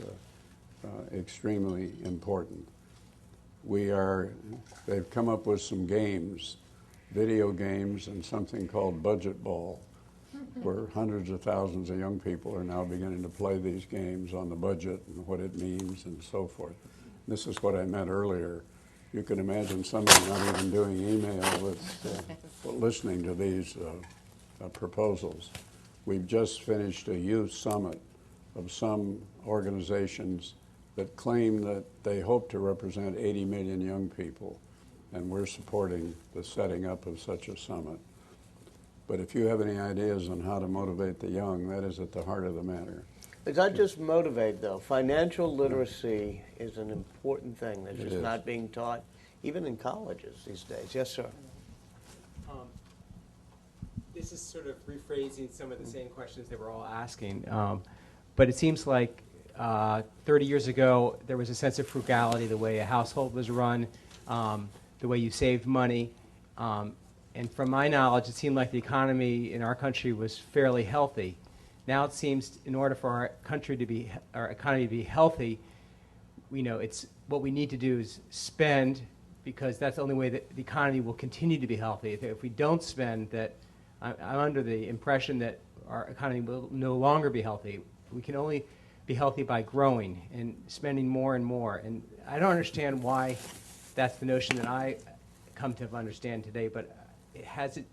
extremely important. They've come up with some games, video games, and something called budget ball, where hundreds of thousands of young people are now beginning to play these games on the budget and what it means and so forth. This is what I meant earlier. You can imagine somebody not even doing email with listening to these proposals. We've just finished a youth summit of some organizations that claim that they hope to represent 80 million young people, and we're supporting the setting up of such a summit. But if you have any ideas on how to motivate the young, that is at the heart of the matter. It's not just motivate, though. Financial literacy is an important thing that's It just is. not being taught, even in colleges these days. Yes, sir. This is sort of rephrasing some of the same questions they were all asking. But it seems like 30 years ago, there was a sense of frugality, the way a household was run, the way you saved money. And from my knowledge, it seemed like the economy in our country was fairly healthy. Now it seems in order for our economy to be healthy, it's what we need to do is spend, because that's the only way that the economy will continue to be healthy. If we don't spend, that I'm under the impression that our economy will no longer be healthy. We can only be healthy by growing and spending more and more. And I don't understand why that's the notion that I come to understand today, but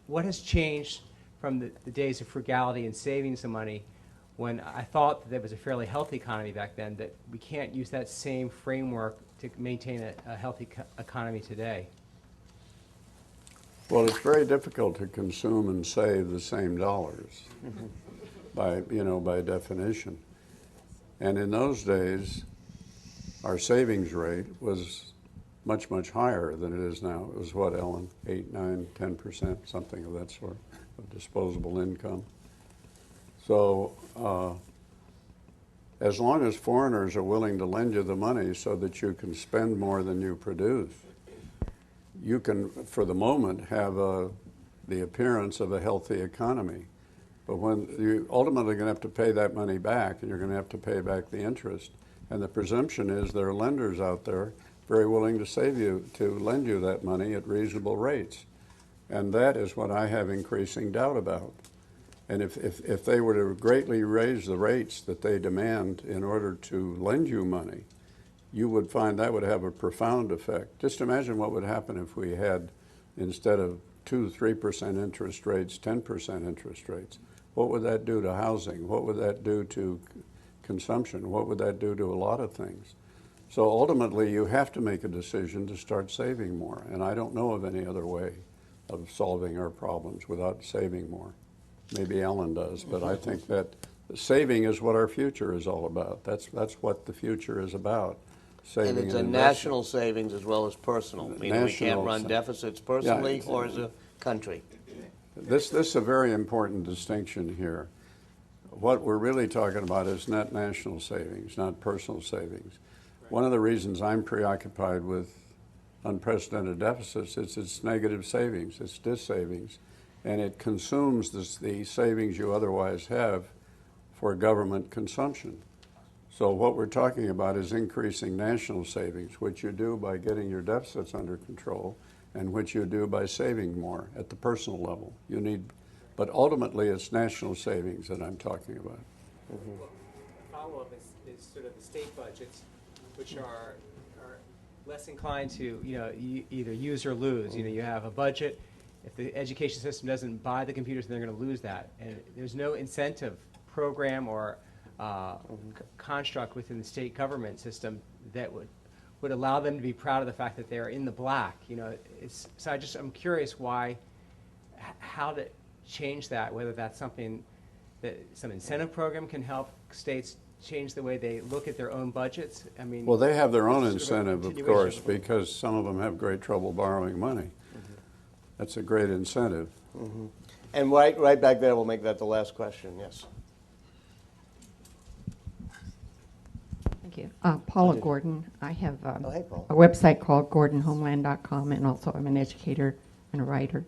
what has changed from the days of frugality and saving some money, when I thought that there was a fairly healthy economy back then, that we can't use that same framework to maintain a healthy economy today? Well, it's very difficult to consume and save the same dollars by definition. And in those days, our savings rate was much, much higher than it is now. It was what, Ellen? 8, 9, 10%, something of that sort of disposable income. So as long as foreigners are willing to lend you the money so that you can spend more than you produce, you can, for the moment, have the appearance of a healthy economy. But when you're ultimately going to have to pay that money back, and you're going to have to pay back the interest, and the presumption is there are lenders out there very willing to lend you that money at reasonable rates. And that is what I have increasing doubt about. And if they were to greatly raise the rates that they demand in order to lend you money, you would find that would have a profound effect. Just imagine what would happen if we had, instead of 2-3% interest rates, 10% interest rates. What would that do to housing? What would that do to consumption? What would that do to a lot of things? So ultimately, you have to make a decision to start saving more. And I don't know of any other way of solving our problems without saving more. Maybe Ellen does, but I think that saving is what our future is all about. That's what the future is about. Saving And it's a national savings as well as personal. Meaning we can't run deficits personally or as a country. This is a very important distinction here. What we're really talking about is net national savings, not personal savings. One of the reasons I'm preoccupied with unprecedented deficits is it's negative savings, it's dis-savings, and it consumes the savings you otherwise have for government consumption. So what we're talking about is increasing national savings, which you do by getting your deficits under control, and which you do by saving more at the personal level. But ultimately it's national savings that I'm talking about. Well, follow-up is sort of the state budgets, which are less inclined to either use or lose. You have a budget. If the education system doesn't buy the computers, then they're going to lose that. And there's no incentive program or construct within the state government system that would allow them to be proud of the fact that they're in the black. I'm curious how to change that, whether that's something that some incentive program can help states change the way they look at their own budgets. Well, they have their own incentive, of course, because some of them have great trouble borrowing money. That's a great incentive. And right back there, we'll make that the last question. Yes. Thank you. Paula Gordon. I have Hey, Paula. a website called GordonHomeland.com, and also I'm an educator and a writer.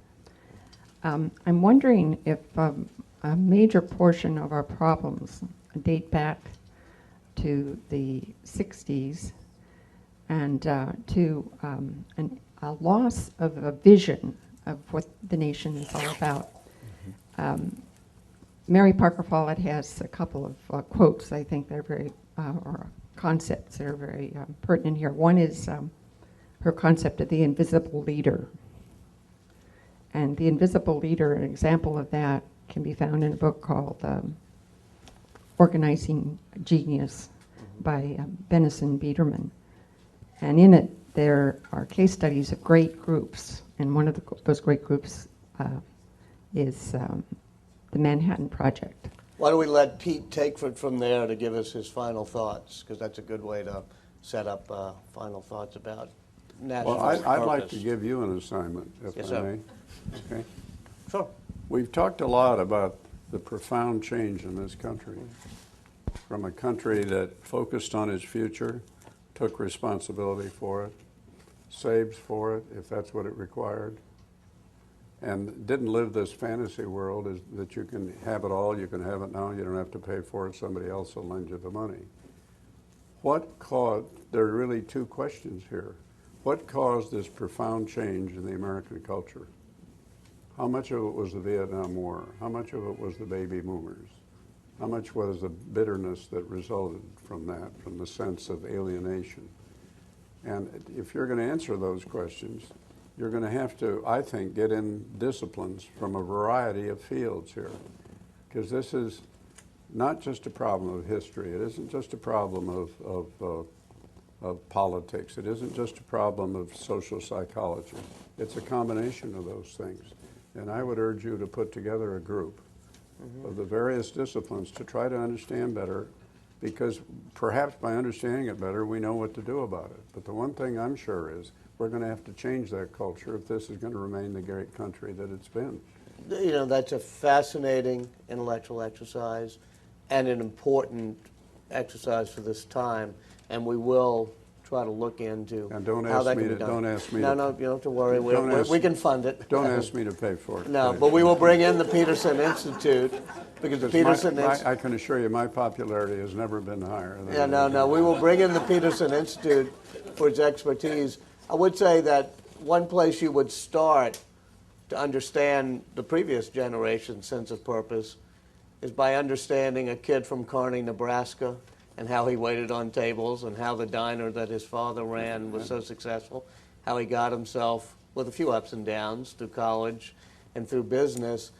I'm wondering if a major portion of our problems date back to the 60s and to a loss of a vision of what the nation is all about. Mary Parker Follett has a couple of quotes I think they're very, or concepts that are very pertinent here. One is her concept of the invisible leader. And the invisible leader, an example of that, can be found in a book called Organizing Genius by Benison Biederman. And in it, there are case studies of great groups. And one of those great groups is the Manhattan Project. Why don't we let Pete take it from there to give us his final thoughts, because that's a good way to set up final thoughts about national Well, I'd like purpose. to give you an assignment, if Yes, I sir. may. Okay. Sure. We've talked a lot about the profound change in this country, from a country that focused on its future, took responsibility for it, saved for it, if that's what it required, and didn't live this fantasy world that you can have it all, you can have it now, you don't have to pay for it, somebody else will lend you the money. There are really two questions here. What caused this profound change in the American culture? How much of it was the Vietnam War? How much of it was the baby boomers? How much was the bitterness that resulted from that, from the sense of alienation? And if you're going to answer those questions, you're going to have to, I think, get in disciplines from a variety of fields here. Because this is not just a problem of history. It isn't just a problem of politics. It isn't just a problem of social psychology. It's a combination of those things. And I would urge you to put together a group of the various disciplines to try to understand better, because perhaps by understanding it better, we know what to do about it. But the one thing I'm sure is we're going to have to change that culture if this is going to remain the great country that it's been. You know, that's a fascinating intellectual exercise and an important exercise for this time, and we will try to look into And don't how ask that me can be to. done. Don't ask me. No, to, no, you don't have to worry. don't We can fund it. Don't ask me to pay for it. No, please. but we will bring in the Peterson Institute, because the Peterson Institute... I can assure you my popularity has never been higher. Than Yeah, no, we will bring in the Peterson Institute for its expertise. I would say that one place you would start to understand the previous generation's sense of purpose is by understanding a kid from Kearney, Nebraska, and how he waited on tables, and how the diner that his father ran was so successful, how he got himself, with a few ups and downs, through college and through business.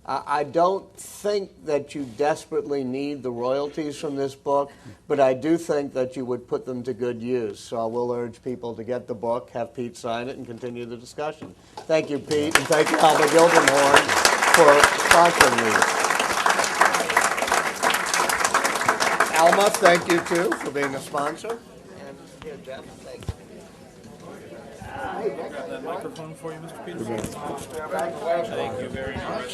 I don't think that you desperately need the royalties from this book, but I do think that you would put them to good use. So I will urge people to get the book, have Pete sign it, and continue the discussion. Thank you, Pete, and thank you, Alma Gildenhorn, for sponsoring these. Alma, thank you, too, for being a sponsor. And here, Jeff, thank you. Grab that microphone for you, Mr. Peterson. Thank you very much.